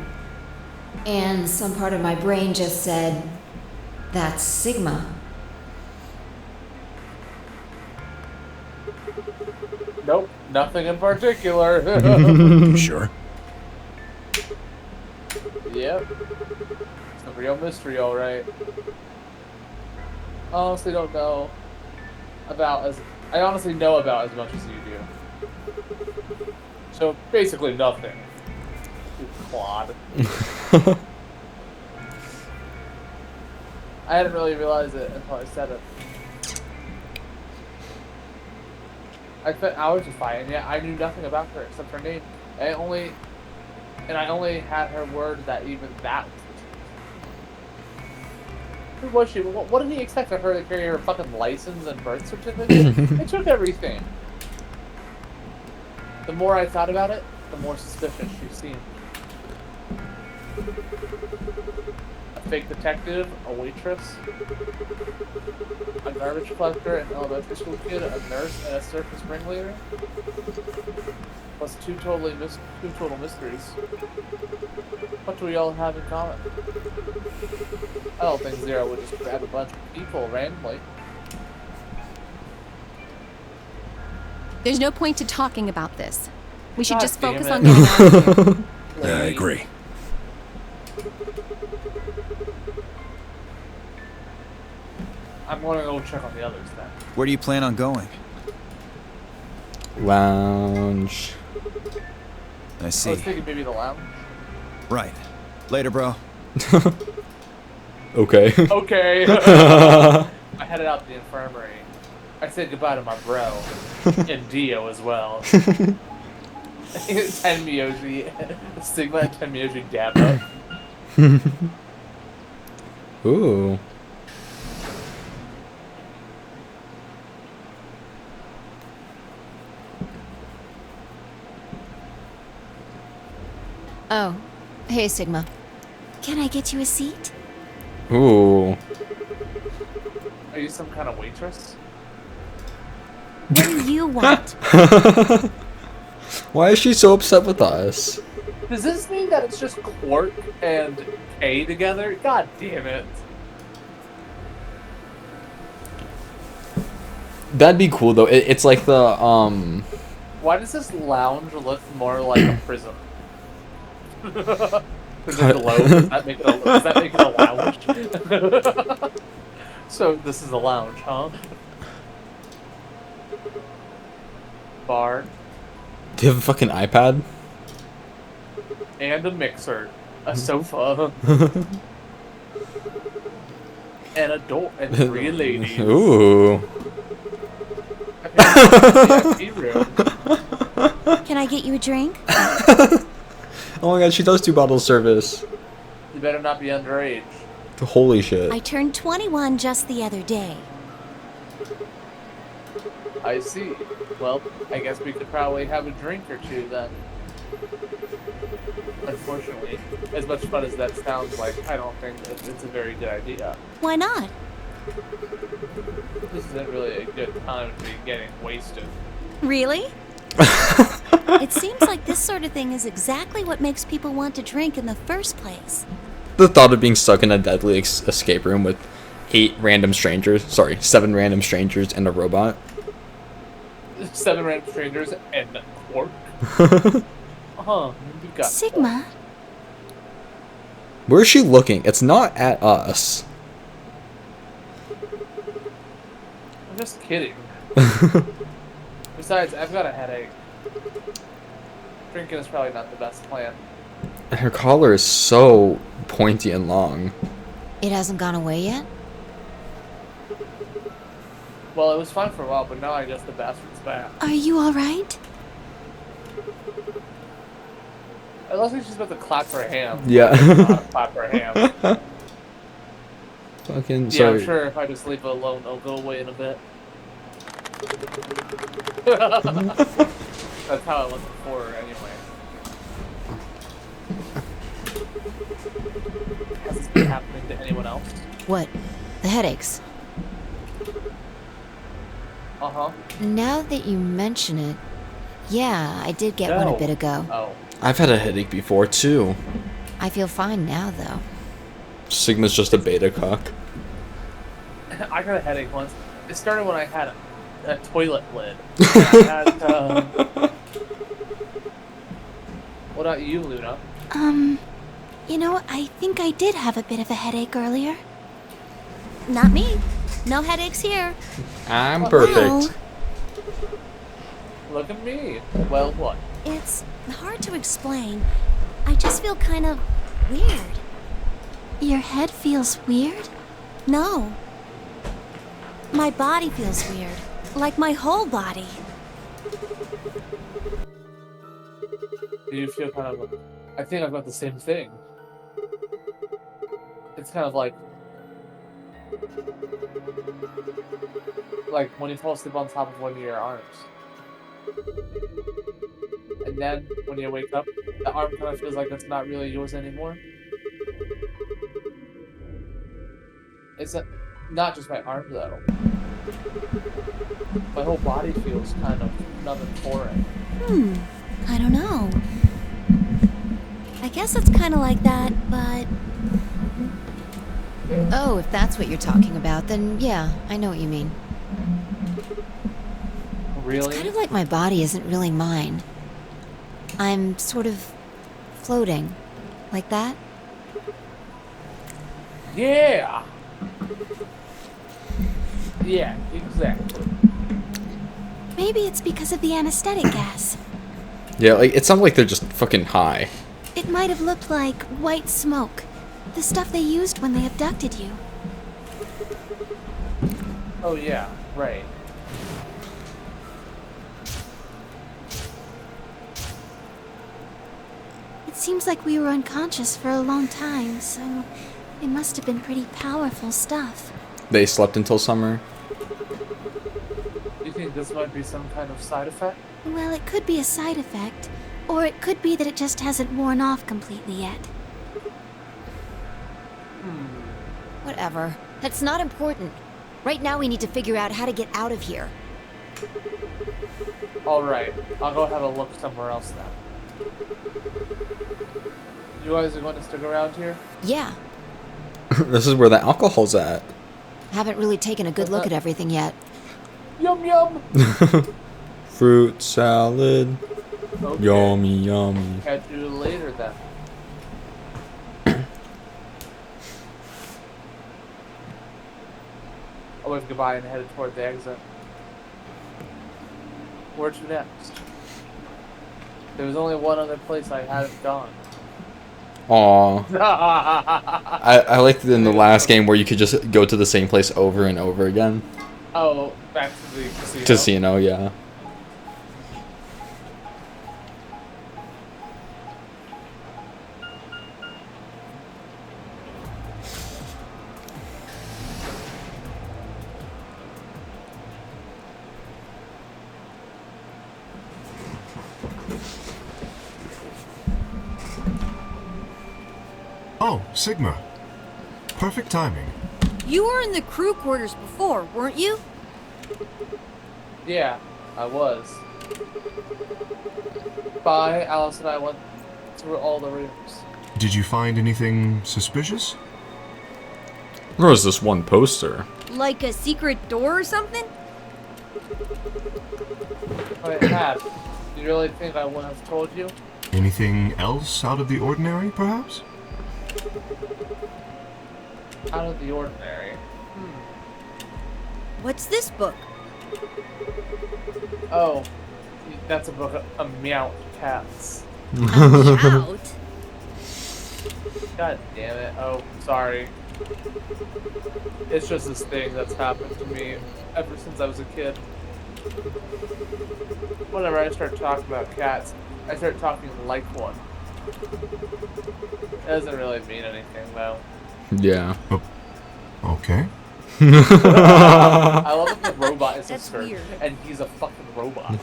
and some part of my brain just said, that's Sigma. Nope, nothing in particular. You sure? Yep. It's a real mystery, alright. Honestly don't know I honestly know about as much as you do. So basically nothing. You clod. I hadn't really realized it until I said it. I spent hours with Fi, and yet I knew nothing about her except her name. I only had her word that even that was the truth. Who was she? What did he expect of her to carry her fucking license and birth certificate? They took everything. The more I thought about it, the more suspicious she seemed. A fake detective, a waitress, a garbage collector, an elementary school kid, a nurse, and a circus ringleader. Plus two total mysteries. What do we all have in common? I don't think Zero would just grab a bunch of people randomly. There's no point to talking about this. We should God just damn focus it. on getting out of here. Yeah, I agree. I'm gonna go check on the others then. Where do you plan on going? Lounge. I I see. was thinking maybe the lounge. Right. Later, bro. Okay. Okay. I headed out to the infirmary. I said goodbye to my bro. And Dio as well. Tenmyoji. Sigma and Tenmyoji dab up. Ooh. Oh, hey, Sigma. Can I get you a seat? Ooh. Are you some kind of waitress? What do you want? Why is she so upset with us? Does this mean that it's just Quark and A together? God damn it. That'd be cool though. It's like the Why does this lounge look more like a prison? Does it glow? Does that make it a lounge? So this is a lounge, huh? Bar do you have a fucking iPad? and a mixer, a sofa, and a door, and 3 ladies. Ooh. VIP room. Can I get you a drink? Oh my god, she does do bottle service. You better not be underage. Holy shit. I turned 21 just the other day. I see. Well, I guess we could probably have a drink or two then. Unfortunately, as much fun as that sounds like, I don't think it's a very good idea. Why not? This isn't really a good time to be getting wasted. Really? It seems like this sort of thing is exactly what makes people want to drink in the first place. The thought of being stuck in a deadly escape room with 7 random strangers and a robot. 7 random strangers and Quark. You got Sigma? Where is she looking? It's not at us. I'm just kidding. Besides, I've got a headache. Drinking is probably not the best plan. And her collar is so pointy and long. It hasn't gone away yet? Well, it was fun for a while, but now I guess the bastard's back. Are you alright? It looks like she's about to clap her hands. Yeah. Clap her hands. Fucking Yeah, sorry. I'm sure if I just leave it alone, it'll go away in a bit. That's how it was before, anyway. Has this been happening to anyone else? What? The headaches? Uh-huh. Now that you mention it, yeah, I did get one a bit ago. Oh. I've had a headache before too. I feel fine now, though. Sigma's just a beta cock. I got a headache once. It started when I had a toilet lid. I had, what about you, Luna? You know, I think I did have a bit of a headache earlier. Not me. No headaches here. I'm perfect. Well, Look at me. Well, what? it's hard to explain. I just feel kind of weird. Your head feels weird? No. My body feels weird. Like my whole body. Do you feel kind of... I think I've got the same thing. It's kind of like when you fall asleep on top of one of your arms. And then when you wake up, the arm kind of feels like it's not really yours anymore. It's not just my arm though. My whole body feels kind of numb and foreign. I don't know. I guess it's kind of like that, but... Oh, if that's what you're talking about, then yeah, I know what you mean. Really? It's kind of like my body isn't really mine. I'm sort of floating. Like that? Yeah! Yeah, exactly. Maybe it's because of the anesthetic gas. Yeah, like it sounds like they're just fucking high. It might have looked like white smoke. The stuff they used when they abducted you. Oh yeah, right. It seems like we were unconscious for a long time, so it must have been pretty powerful stuff. They slept until summer. You think this might be some kind of side effect? Well, it could be a side effect, or it could be that it just hasn't worn off completely yet. Whatever. That's not important. Right now we need to figure out how to get out of here. Alright, I'll go have a look somewhere else then. You guys are going to stick around here? Yeah. This is where the alcohol's at. Haven't really taken a good look at everything yet. Yum yum! Fruit salad. Okay. Yummy, yummy. Catch you later then. I'll wave goodbye and headed toward the exit. Where to next? There was only one other place I hadn't gone. Aw. I liked it in the last game where you could just go to the same place over and over again. Oh, back to the casino. Casino, yeah. Oh, Sigma. Perfect timing. You were in the crew quarters before, weren't you? Yeah, I was. Alice and I went through all the rooms. Did you find anything suspicious? There was this one poster. Like a secret door or something? I had. You really think I wouldn't have told you? Anything else out of the ordinary, perhaps? Out of the ordinary. What's this book? Oh, that's a book of meow cats. Out? God damn it. Oh, sorry. It's just this thing that's happened to me ever since I was a kid. Whenever I start talking about cats, I start talking like one. It doesn't really mean anything, though. Yeah. Okay. I love that the robot is a That's skirt, weird. and he's a fucking robot.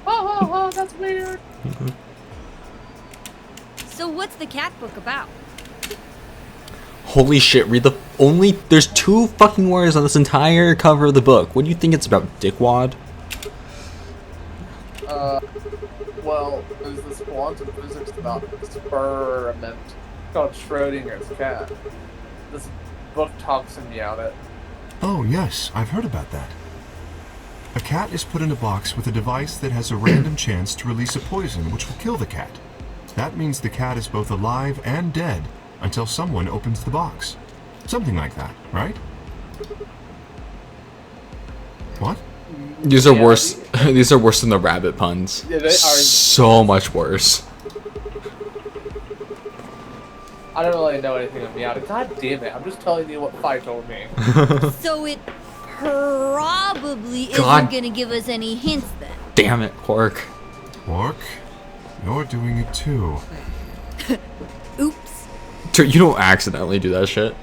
Oh, that's weird. So what's the cat book about? Holy shit, read the only there's 2 fucking words on this entire cover of the book. What do you think it's about, dickwad? Well, there's this quantum physics about experiment called Schrodinger's cat. This book talks to me about it. Oh, yes, I've heard about that. A cat is put in a box with a device that has a random chance to release a poison which will kill the cat. That means the cat is both alive and dead until someone opens the box. Something like that, right? What? These are worse. These are worse than the rabbit puns. Yeah, they are. So much worse. I don't really know anything of Meowth. God damn it, I'm just telling you what Fi told me. So it probably God. isn't gonna give us any hints then. Damn it, Quark. Quark, you're doing it too. Oops. You don't accidentally do that shit.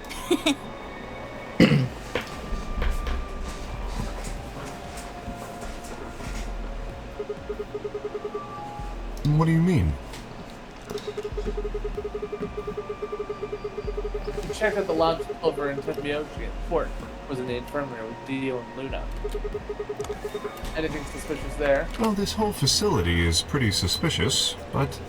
What do you mean? We checked out the lounge over in Tenmyoji and Fort was in the infirmary with Dio and Luna. Anything suspicious there? Well, this whole facility is pretty suspicious, but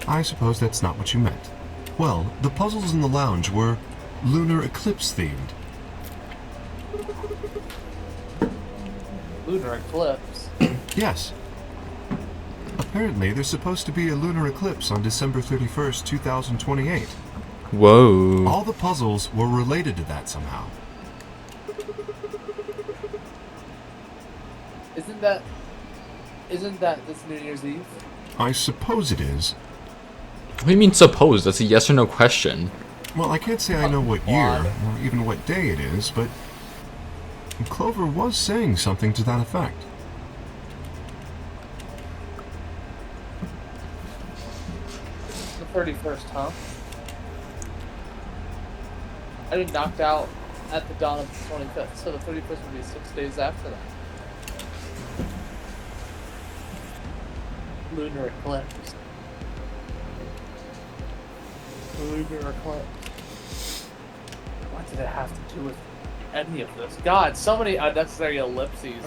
I suppose that's not what you meant. Well, the puzzles in the lounge were lunar eclipse themed. Lunar eclipse? Yes. Apparently, there's supposed to be a lunar eclipse on December 31st, 2028. Whoa. All the puzzles were related to that somehow. Isn't that this New Year's Eve? I suppose it is. What do you mean suppose? That's a yes or no question. Well, I can't say I know what year or even what day it is, but Clover was saying something to that effect. The 31st, huh? I did knocked out at the dawn of the 25th, so the 31st would be 6 days after that. Lunar eclipse. Lunar eclipse. What did it have to do with any of this? God, so many unnecessary ellipses.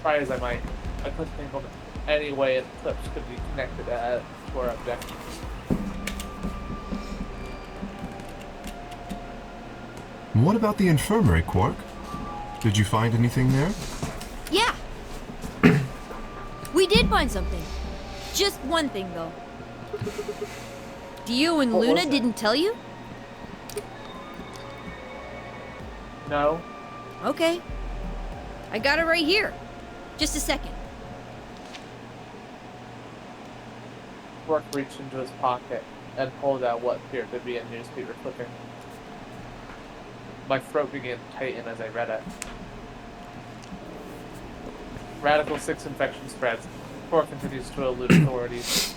Try as I might, I couldn't think of any way an eclipse could be connected to our objective. What about the infirmary, Quark? Did you find anything there? Yeah. We did find something. Just one thing, though. Dio and What was Luna that? didn't tell you? No? Okay. I got it right here. Just a second. Rourke reached into his pocket and pulled out what appeared to be a newspaper clipping. My throat began to tighten as I read it. Radical 6 infection spreads. 4 continues to elude authorities.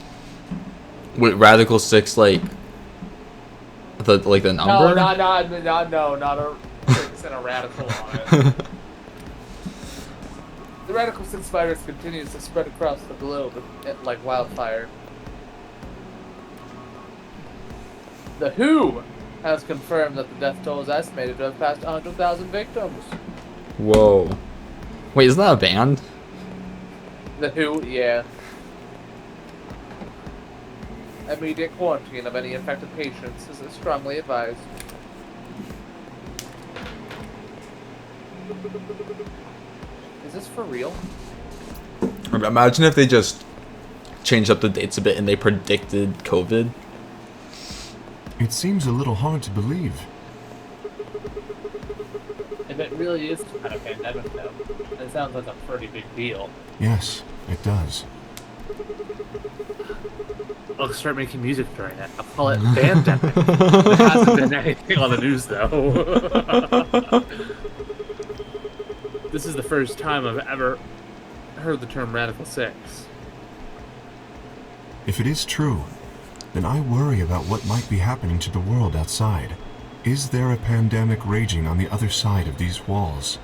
Wait, Radical 6 like the number? No, not a 6 and a radical on it. The Radical 6 virus continues to spread across the globe like wildfire. The WHO has confirmed that the death toll is estimated to have passed 100,000 victims. Whoa. Wait, isn't that a band? The WHO, yeah. Immediate quarantine of any infected patients is strongly advised. Is this for real? Imagine if they just changed up the dates a bit and they predicted COVID. It seems a little hard to believe. If it really is kind of pandemic though, it sounds like a pretty big deal. Yes, it does. I'll start making music during it. I'll call it Bandemic. There hasn't been anything on the news though. This is the first time I've ever heard the term Radical 6. If it is true, then I worry about what might be happening to the world outside. Is there a pandemic raging on the other side of these walls?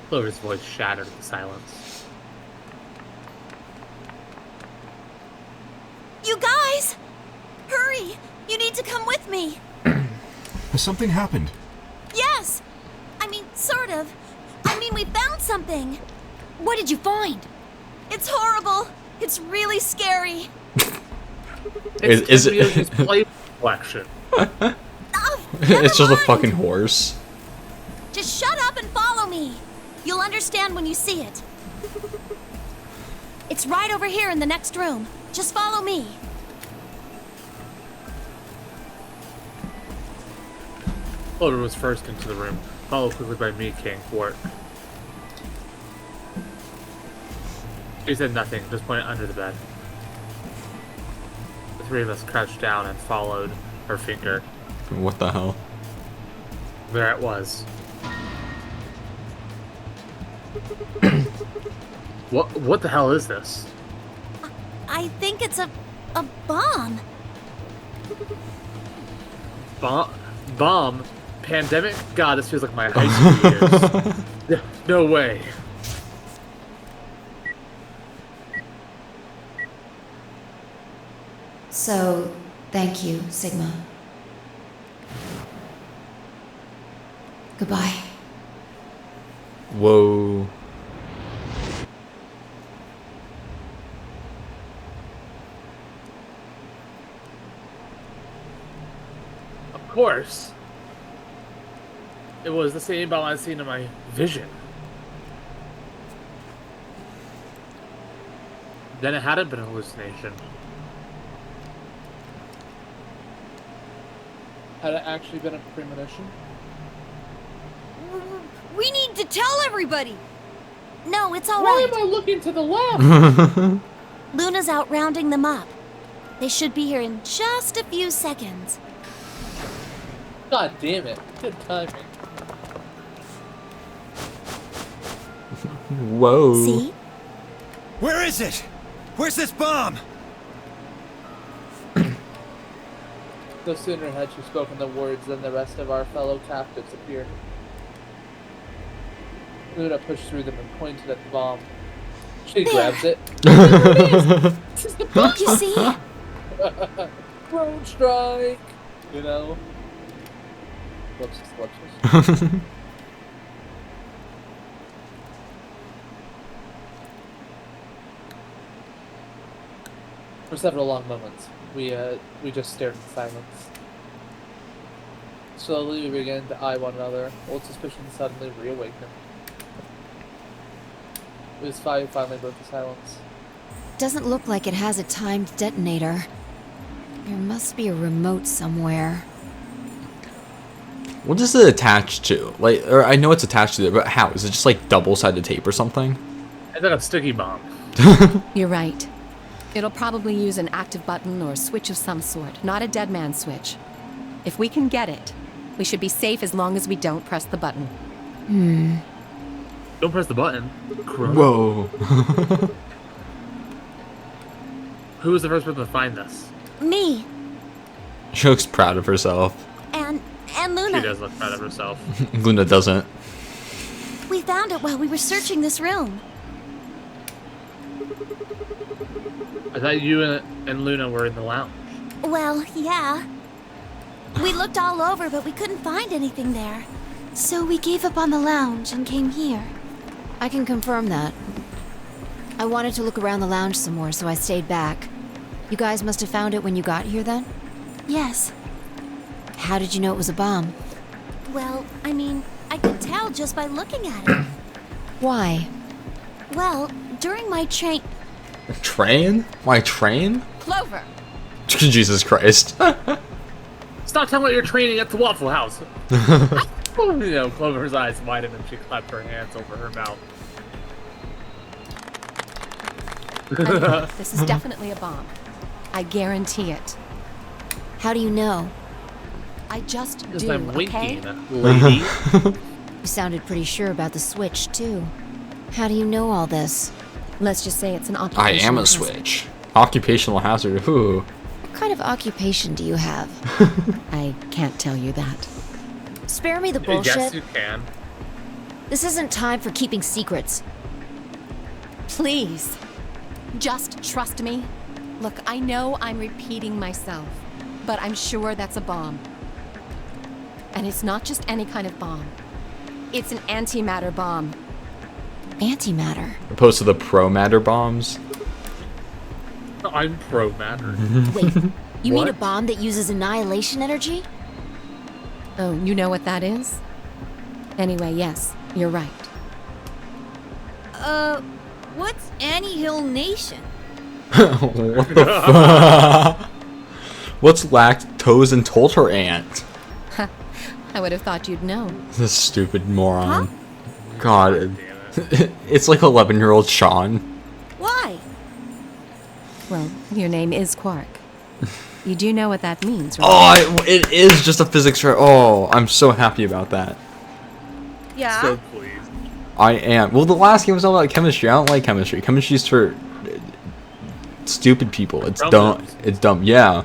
Clover's voice shattered the silence. You guys! Hurry! You need to come with me! Has something happened? Yes! I mean, sort of. I mean, we found something. What did you find? It's horrible. It's really scary. Is it? His play collection. It's just a fucking horse. Just shut up and follow me. You'll understand when you see it. It's right over here in the next room. Just follow me. Clover was first into the room, followed quickly by me, King, Quark. She said nothing, just pointed under the bed. The three of us crouched down and followed her finger. What the hell? There it was. What the hell is this? I think it's a bomb. Bomb? Pandemic? God, this feels like my high school years. No way. So, thank you, Sigma. Goodbye. Whoa. Of course. It was the same bomb I'd seen in my vision. Then it hadn't been a hallucination. Had it actually been a premonition? We need to tell everybody. No, it's all Why right. am I looking to the left? Luna's out rounding them up. They should be here in just a few seconds. God damn it. Good timing. Whoa. See? Where is it? Where's this bomb? No sooner had she spoken the words than the rest of our fellow captives appeared. Luna pushed through them and pointed at the bomb. She grabs it. There it is! This is the bomb! You see? Drone strike! You know? Whoops. For several long moments, we just stared in silence. Slowly, we began to eye one another. Old suspicion suddenly reawakened. It was Fi who finally broke the silence. Doesn't look like it has a timed detonator. There must be a remote somewhere. What is it attached to? Like, or I know it's attached to there, but how? Is it just like double-sided tape or something? It's like a sticky bomb. You're right. It'll probably use an active button or switch of some sort, not a dead man switch. If we can get it, we should be safe as long as we don't press the button. Don't press the button. Corona. Whoa. Who was the first person to find this? Me She looks proud of herself. and Luna. She does look proud of herself. Luna doesn't. We found it while we were searching this room. I thought you and Luna were in the lounge. Well, yeah. We looked all over, but we couldn't find anything there. So we gave up on the lounge and came here. I can confirm that. I wanted to look around the lounge some more, so I stayed back. You guys must have found it when you got here then? Yes. How did you know it was a bomb? Well, I mean, I could tell just by looking at it. Why? Well, during my train... Train? Why train? Clover! Jesus Christ. Stop talking about your training at the Waffle House. You know, Clover's eyes widened and she clapped her hands over her mouth. This is definitely a bomb. I guarantee it. How do you know? I just Because do, I'm okay? winking, lady. You sounded pretty sure about the switch, too. How do you know all this? Let's just say it's an I occupational am a hazard. switch. Occupational hazard. Ooh. What kind of occupation do you have? I can't tell you that. Spare me the bullshit. Yes, you can. This isn't time for keeping secrets. Please, just trust me. Look, I know I'm repeating myself, but I'm sure that's a bomb. And it's not just any kind of bomb. It's an antimatter bomb. Antimatter? Opposed to the pro-matter bombs. I'm pro-matter. Wait, you mean a What? bomb that uses annihilation energy? Oh, you know what that is? Anyway, yes, you're right. What's Annie-Hill Nation? What the fuck? What's lactose intolerant? I would have thought you'd know. This stupid moron. God, it's like 11-year-old Sean. Why? Well, your name is Quark. You do know what that means, right? Oh, it is just a physics. Oh, I'm so happy about that. Yeah. So pleased. I am. Well, the last game was all about chemistry. I don't like chemistry. Chemistry's for stupid people. It's dumb. It's dumb. Yeah.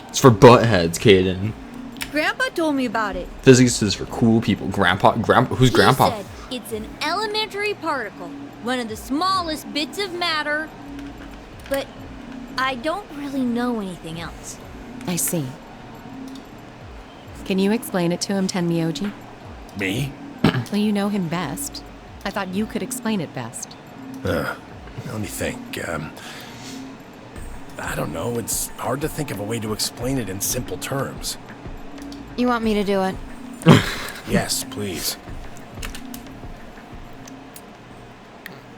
It's for buttheads, Caden. Grandpa told me about it. Physics is for cool people. Grandpa. Who's Grandpa? He said it's an elementary particle, one of the smallest bits of matter. But I don't really know anything else. I see. Can you explain it to him, Tenmyoji? Me? Well, you know him best. I thought you could explain it best. Let me think. I don't know. It's hard to think of a way to explain it in simple terms. You want me to do it? Yes, please.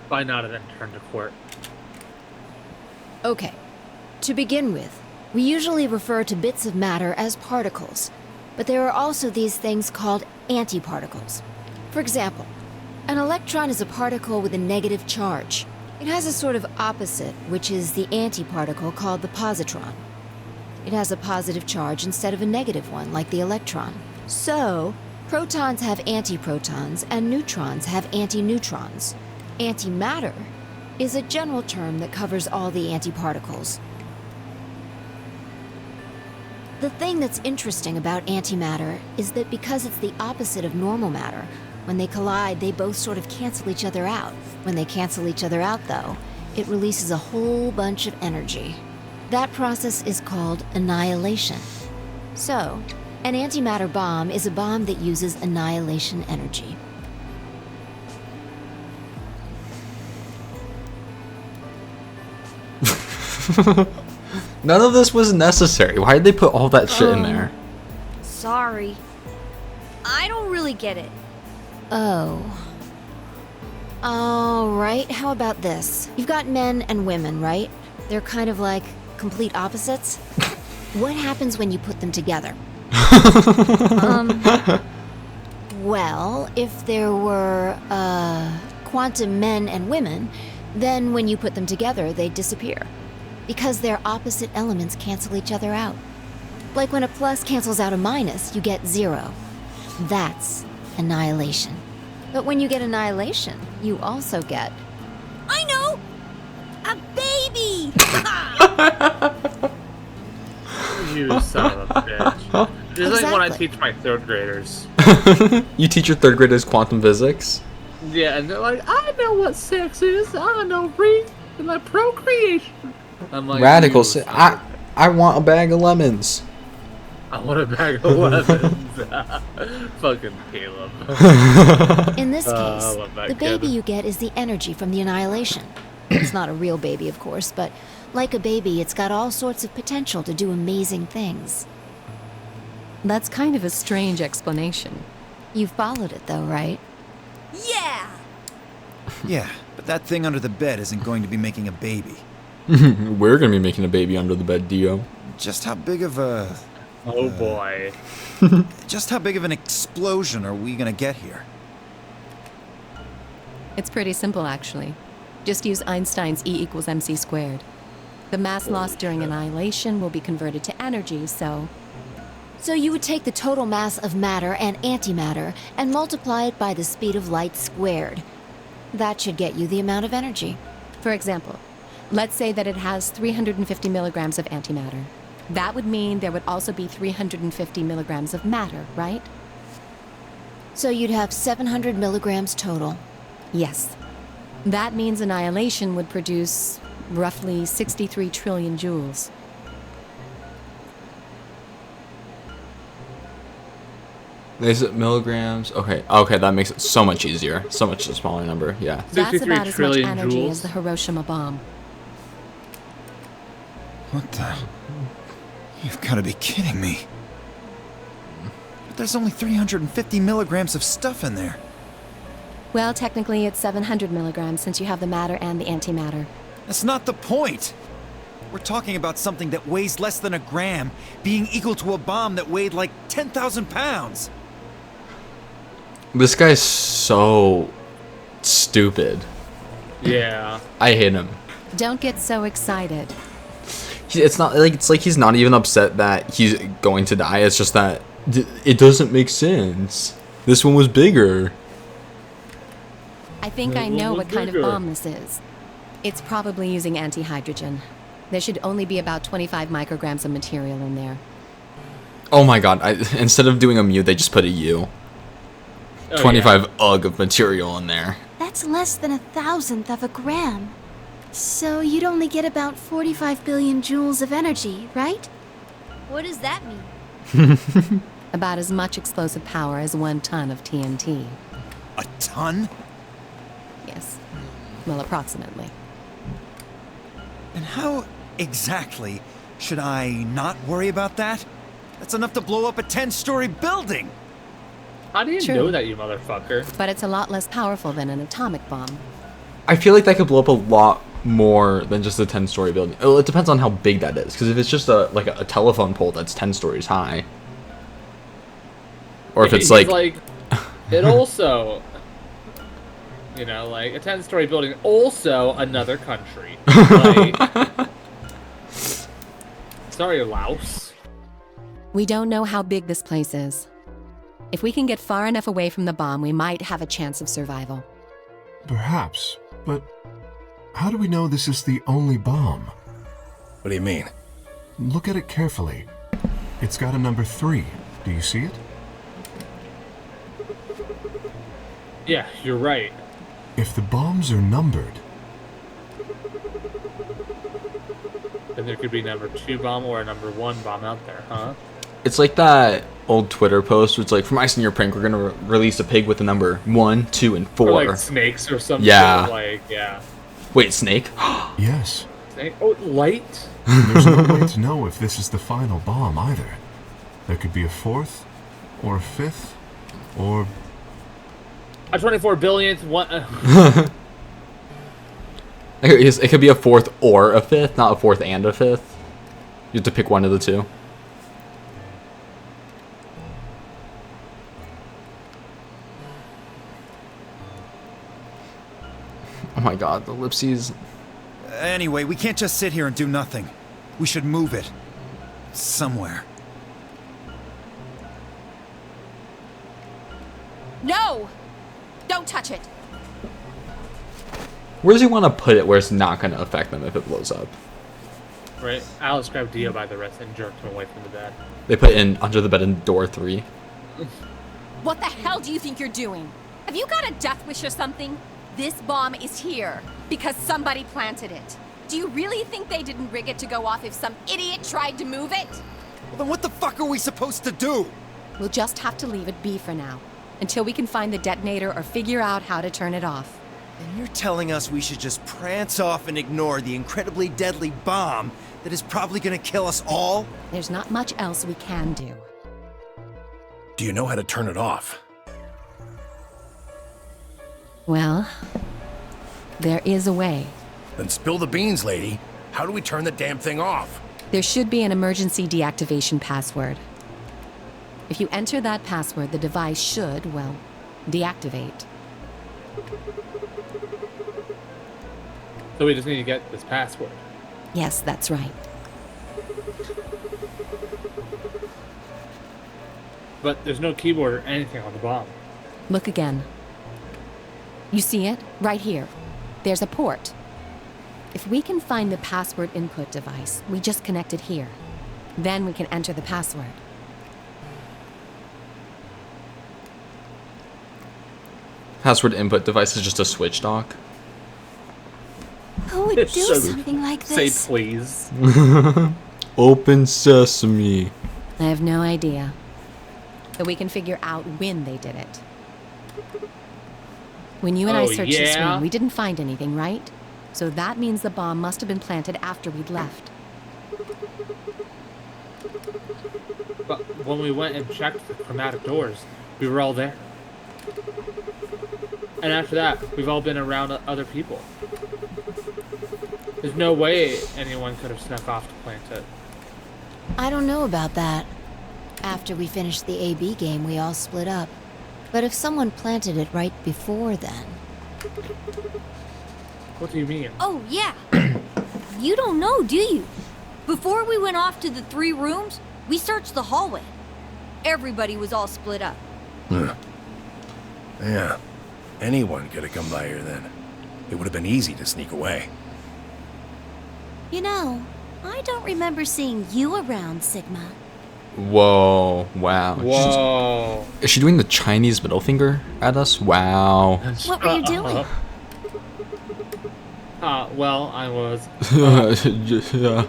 Why not and then turn to court? Okay. To begin with, we usually refer to bits of matter as particles, but there are also these things called antiparticles. For example, an electron is a particle with a negative charge. It has a sort of opposite, which is the antiparticle called the positron. It has a positive charge instead of a negative one, like the electron. So, protons have antiprotons and neutrons have antineutrons. Antimatter is a general term that covers all the antiparticles. The thing that's interesting about antimatter is that because it's the opposite of normal matter, when they collide, they both sort of cancel each other out. When they cancel each other out, though, it releases a whole bunch of energy. That process is called annihilation. So, an antimatter bomb is a bomb that uses annihilation energy. None of this was necessary. Why did they put all that shit in there? Sorry. I don't really get it. Oh. Alright, how about this? You've got men and women, right? They're kind of like complete opposites. What happens when you put them together? Well, if there were, quantum men and women, then when you put them together, they disappear. Because their opposite elements cancel each other out. Like when a plus cancels out a minus, you get 0. That's annihilation. But when you get annihilation, you also get... I know! A baby! You son of a bitch. This is like when I Exactly. teach my 3rd graders. You teach your 3rd graders quantum physics? Yeah, and they're like, I know what sex is. I know and like procreation. I'm like, Radical. you Si- son of I want a bag of lemons. I want a bag of lemons. Fucking Caleb. In this I case, love that the kid. baby you get is the energy from the annihilation. It's not a real baby, of course, but like a baby, it's got all sorts of potential to do amazing things. That's kind of a strange explanation. You followed it, though, right? Yeah! Yeah, but that thing under the bed isn't going to be making a baby. We're gonna be making a baby under the bed, Dio. Just how big of a... Oh boy. Just how big of an explosion are we gonna get here? It's pretty simple, actually. Just use Einstein's E equals mc squared. The mass lost during annihilation will be converted to energy, so... So you would take the total mass of matter and antimatter and multiply it by the speed of light squared. That should get you the amount of energy. For example, Let's say that it has 350 milligrams of antimatter. That would mean there would also be 350 milligrams of matter, right? So you'd have 700 milligrams total. Yes. That means annihilation would produce roughly 63 trillion joules. Is it milligrams? Okay, that makes it so much easier. So much a smaller number, yeah. That's about as much energy joules. as the Hiroshima bomb. What the? You've got to be kidding me. But there's only 350 milligrams of stuff in there. Well, technically it's 700 milligrams since you have the matter and the antimatter. That's not the point. We're talking about something that weighs less than a gram being equal to a bomb that weighed like 10,000 pounds. This guy's so stupid. Yeah. I hate him. Don't get so excited. It's like he's not even upset that he's going to die. It's just that it doesn't make sense. This one was bigger. I think I know what kind of bomb this is. It's probably using anti-hydrogen. There should only be about 25 micrograms of material in there. Oh my god, instead of doing a mu, they just put a U. 25 UG of material in there. That's less than 1,000th of a gram. So you'd only get about 45 billion joules of energy, right? What does that mean? About as much explosive power as 1 ton of TNT. A ton? Yes. Well, approximately. And how exactly should I not worry about that? That's enough to blow up a 10-story building! How do you True. know that, you motherfucker? But it's a lot less powerful than an atomic bomb. I feel like that could blow up a lot more than just a 10-story building. Well, it depends on how big that is. Because if it's just a telephone pole that's 10 stories high, or if it's like it also, you know, like a 10-story building, also another country. Like, sorry, Laos. We don't know how big this place is. If we can get far enough away from the bomb, we might have a chance of survival. Perhaps, but how do we know this is the only bomb? What do you mean? Look at it carefully. It's got a number 3. Do you see it? Yeah, you're right. If the bombs are numbered, Then there could be number 2 bomb or a number 1 bomb out there, huh? it's like that old Twitter post where it's like, for my senior prank, we're gonna release a pig with the number 1, 2, and 4. Or like snakes or something. Yeah. Like, yeah. Wait, snake? yes. Snake? Oh, light? There's no way to know if this is the final bomb either. There could be a 4th, or a 5th, or... A 24 billionth one. It could be a 4th or a 5th, not a 4th and a 5th. You have to pick one of the two. Oh my god, the ellipses. Anyway, we can't just sit here and do nothing. We should move it. Somewhere. No! Don't touch it. Where does he want to put it where it's not going to affect them if it blows up? Right? Alice grabbed Dio by the wrist and jerked him away from the bed. They put in under the bed in door 3. What the hell do you think you're doing? Have you got a death wish or something? This bomb is here because somebody planted it. Do you really think they didn't rig it to go off if some idiot tried to move it? Well, then what the fuck are we supposed to do? We'll just have to leave it be for now, until we can find the detonator or figure out how to turn it off. And you're telling us we should just prance off and ignore the incredibly deadly bomb that is probably gonna kill us all? There's not much else we can do. Do you know how to turn it off? Well, there is a way. Then spill the beans, lady. How do we turn the damn thing off? There should be an emergency deactivation password. If you enter that password, the device should, well, deactivate. So we just need to get this password. Yes, that's right. But there's no keyboard or anything on the bomb. Look again. You see it? Right here. There's a port. If we can find the password input device, we just connect it here. Then we can enter the password. Password input device is just a switch dock. Who would do something like this? Say please. Open sesame. I have no idea. But we can figure out when they did it. When you and I searched this room, we didn't find anything, right? So that means the bomb must have been planted after we'd left. But when we went and checked the chromatic doors, we were all there. And after that, we've all been around other people. There's no way anyone could have snuck off to plant it. I don't know about that. After we finished the AB game, we all split up. But if someone planted it right before then... What do you mean? Oh, yeah. You don't know, do you? Before we went off to the 3 rooms, we searched the hallway. Everybody was all split up. Yeah. Anyone could have come by here then. It would have been easy to sneak away. You know, I don't remember seeing you around, Sigma. Whoa, wow. Whoa. Is she doing the Chinese middle finger at us? Wow. What were you doing? Well, I was... Yeah.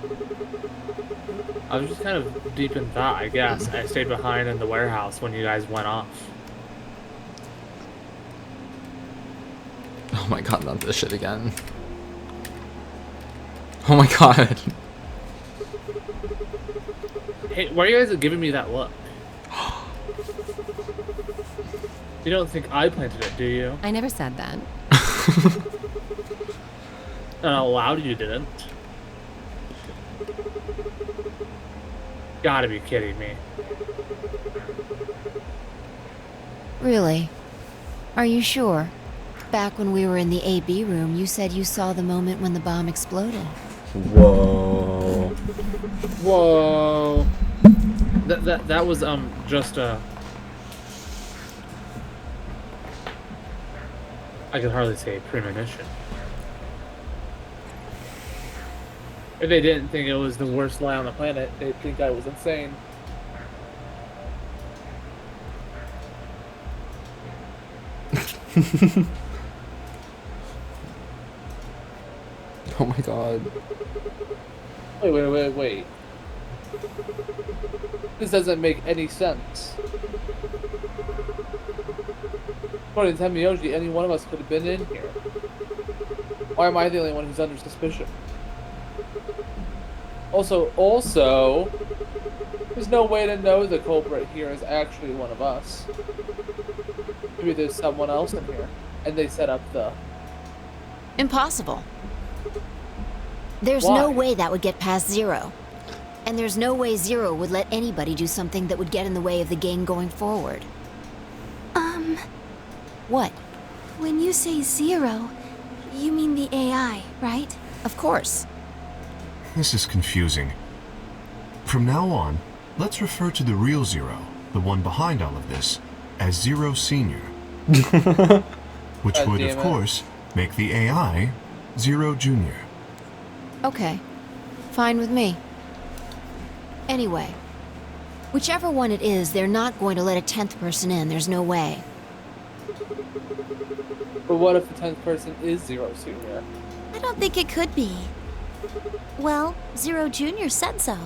I was just kind of deep in thought, I guess. I stayed behind in the warehouse when you guys went off. Oh my god, not this shit again. Oh my god. Hey, why are you guys giving me that look? You don't think I planted it, do you? I never said that. Out loud, you didn't. Gotta be kidding me. Really? Are you sure? Back when we were in the AB room, you said you saw the moment when the bomb exploded. Whoa. Whoa. That was just a... I could hardly say a premonition. If they didn't think it was the worst lie on the planet, they'd think I was insane. Oh my god. Wait. This doesn't make any sense. According to Tamiyoshi, any one of us could have been in here. Why am I the only one who's under suspicion? Also, there's no way to know the culprit here is actually one of us. Maybe there's someone else in here, and they set up the... Impossible. There's Why? no way that would get past Zero. And there's no way Zero would let anybody do something that would get in the way of the game going forward. What? When you say Zero, you mean the AI, right? Of course. This is confusing. From now on, let's refer to the real Zero, the one behind all of this, as Zero Senior. Which God would, damn of it. course, make the AI Zero Junior. Okay. Fine with me. Anyway, whichever one it is, they're not going to let a 10th person in. There's no way. But what if the 10th person is Zero Senior? I don't think it could be. Well, Zero Jr. said so.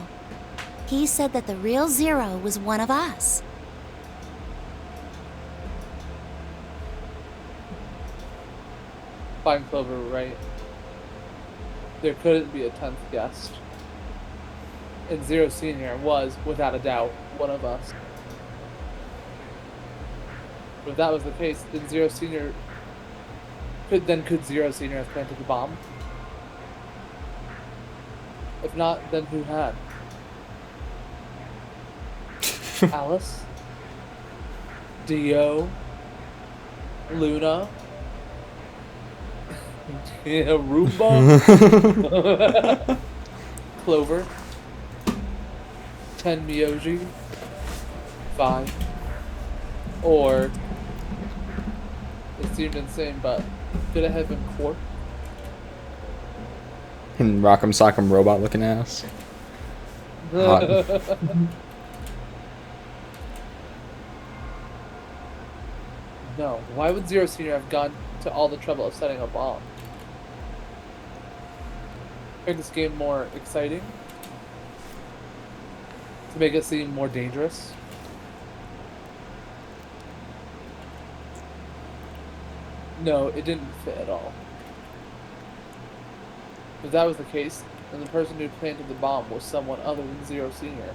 He said that the real Zero was one of us. Fine Clover, right? There couldn't be a 10th guest. And Zero Senior was, without a doubt, one of us. But if that was the case, then Zero Senior... Could Zero Senior have planted the bomb? If not, then who had? Alice? Dio? Luna? Roomba? Clover? 10 Miyoji? 5? Or... It seemed insane, but could it have been Quark? And Rock'em Sock'em robot looking ass. Hot. No, why would Zero Senior have gone to all the trouble of setting a bomb? Make this game more exciting? To make it seem more dangerous? No, it didn't fit at all. If that was the case, then the person who planted the bomb was someone other than Zero Senior.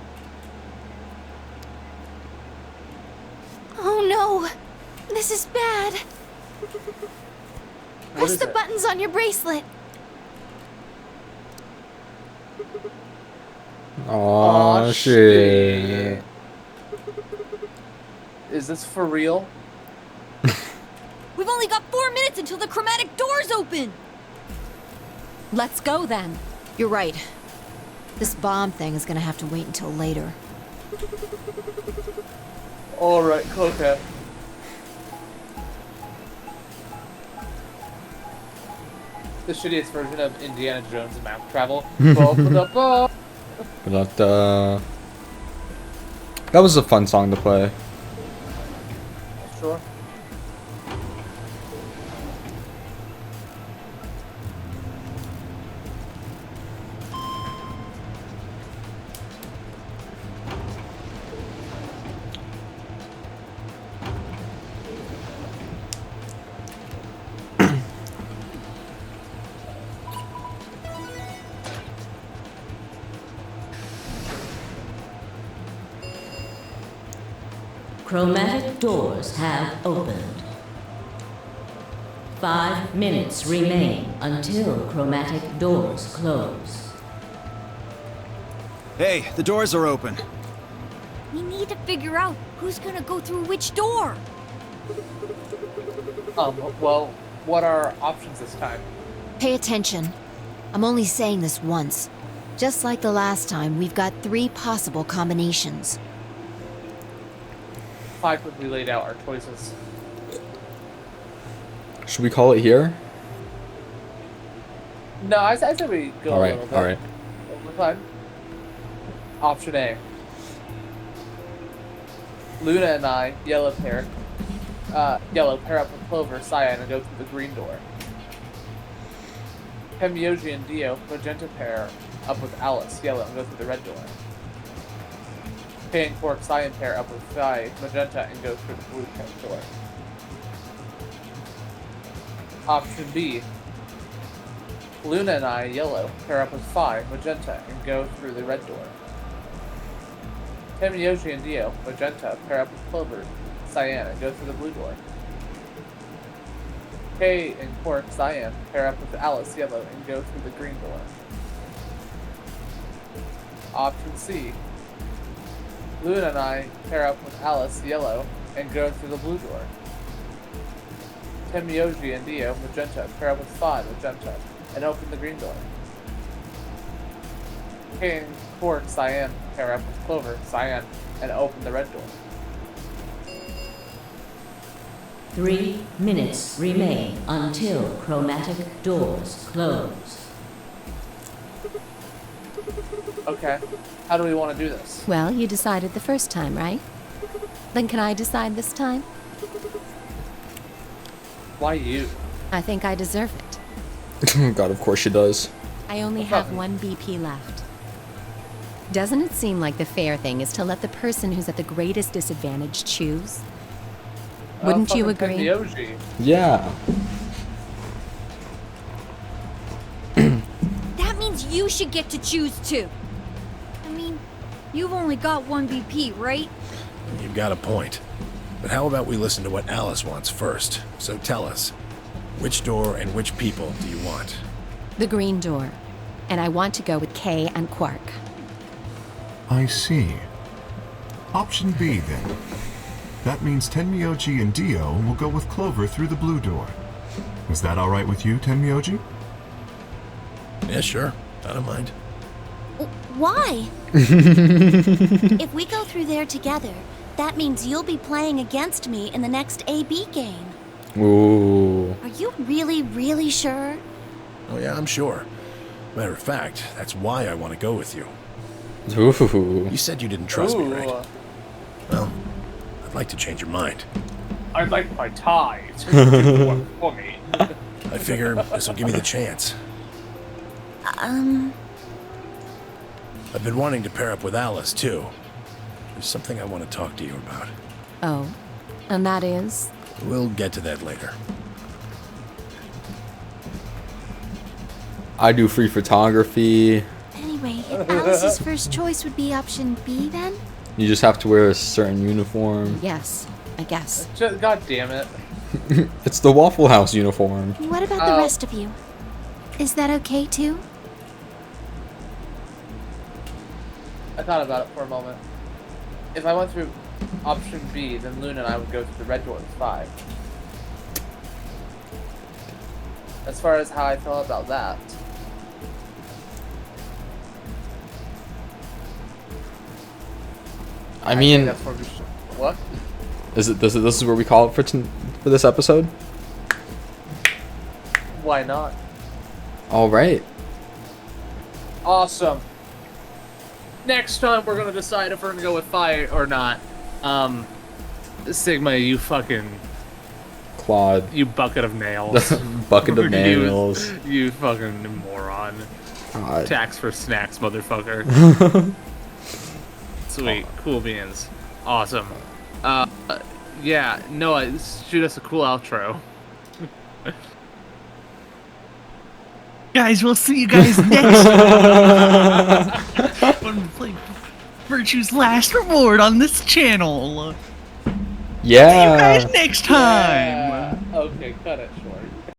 Oh no! This is bad! Press the buttons on your bracelet! Aw, shit. Is this for real? We've only got 4 minutes until the chromatic doors open! Let's go then. You're right. This bomb thing is gonna have to wait until later. Alright, okay. The shittiest version of Indiana Jones map travel. But that was a fun song to play. Sure. Chromatic doors have opened. 5 minutes remain until chromatic doors close. Hey, the doors are open. We need to figure out who's gonna go through which door. Well, what are options this time? Pay attention. I'm only saying this once. Just like the last time, we've got 3 possible combinations. 5 quickly laid out our choices. Should we call it here? No, I said we go a little bit. Alright. Over time. Option A. Luna and I, yellow pair up with Clover, Cyan, and go through the green door. Hemyoji and Dio, magenta pair up with Alice, yellow, and go through the red door. Kay and Quarks, Cyan pair up with Phi, magenta, and go through the blue door. Option B. Luna and I, yellow, pair up with Phi, magenta, and go through the red door. Hemyoji and Dio, magenta, pair up with Clover, Cyan, and go through the blue door. Kay and Quarks, Cyan, pair up with Alice, yellow, and go through the green door. Option C. Luna and I pair up with Alice, yellow, and go through the blue door. Hemyoji and Dio, magenta, pair up with Phi, magenta, and open the green door. Kay and Quarks, Cyan, pair up with Clover, Cyan, and open the red door. 3 minutes remain until chromatic doors close. Okay, how do we want to do this? Well, you decided the first time, right? Then can I decide this time? Why you? I think I deserve it. God, of course she does. I only have 1 BP left. Doesn't it seem like the fair thing is to let the person who's at the greatest disadvantage choose? Wouldn't you agree? Hemyoji. Yeah. That means you should get to choose too. I mean, you've only got 1 BP, right? You've got a point. But how about we listen to what Alice wants first? So tell us, which door and which people do you want? The green door. And I want to go with Kay and Quark. I see. Option B, then. That means Tenmyoji and Dio will go with Clover through the blue door. Is that alright with you, Tenmyoji? Yeah, sure. I don't mind. Why? If we go through there together, that means you'll be playing against me in the next AB game. Ooh. Are you really, really sure? Oh yeah, I'm sure. Matter of fact, that's why I want to go with you. Ooh. You said you didn't trust me, right? Well, I'd like to change your mind. I'd like my tie to do the work for me. I figure this will give me the chance. I've been wanting to pair up with Alice, too. There's something I want to talk to you about. Oh, and that is? We'll get to that later. I do free photography. Anyway, Alice's first choice would be option B then? You just have to wear a certain uniform. Yes, I guess. God damn it. It's the Waffle House uniform. What about the rest of you? Is that okay too? I thought about it for a moment. If I went through option B, then Luna and I would go through the red door with 5. As far as how I feel about that. I mean, think that's where we should, what? Is it this is where we call it for this episode? Why not? All right. Awesome. Next time we're gonna decide if we're gonna go with fire or not. Sigma, you fucking Claude. You bucket of nails. Bucket of nails. You fucking moron. God. Tax for snacks, motherfucker. Sweet, cool beans. Awesome. Yeah, Noah, shoot us a cool outro. Guys, we'll see you guys next time when we play Virtue's Last Reward on this channel. Yeah. See you guys next time. Yeah. Okay, cut it.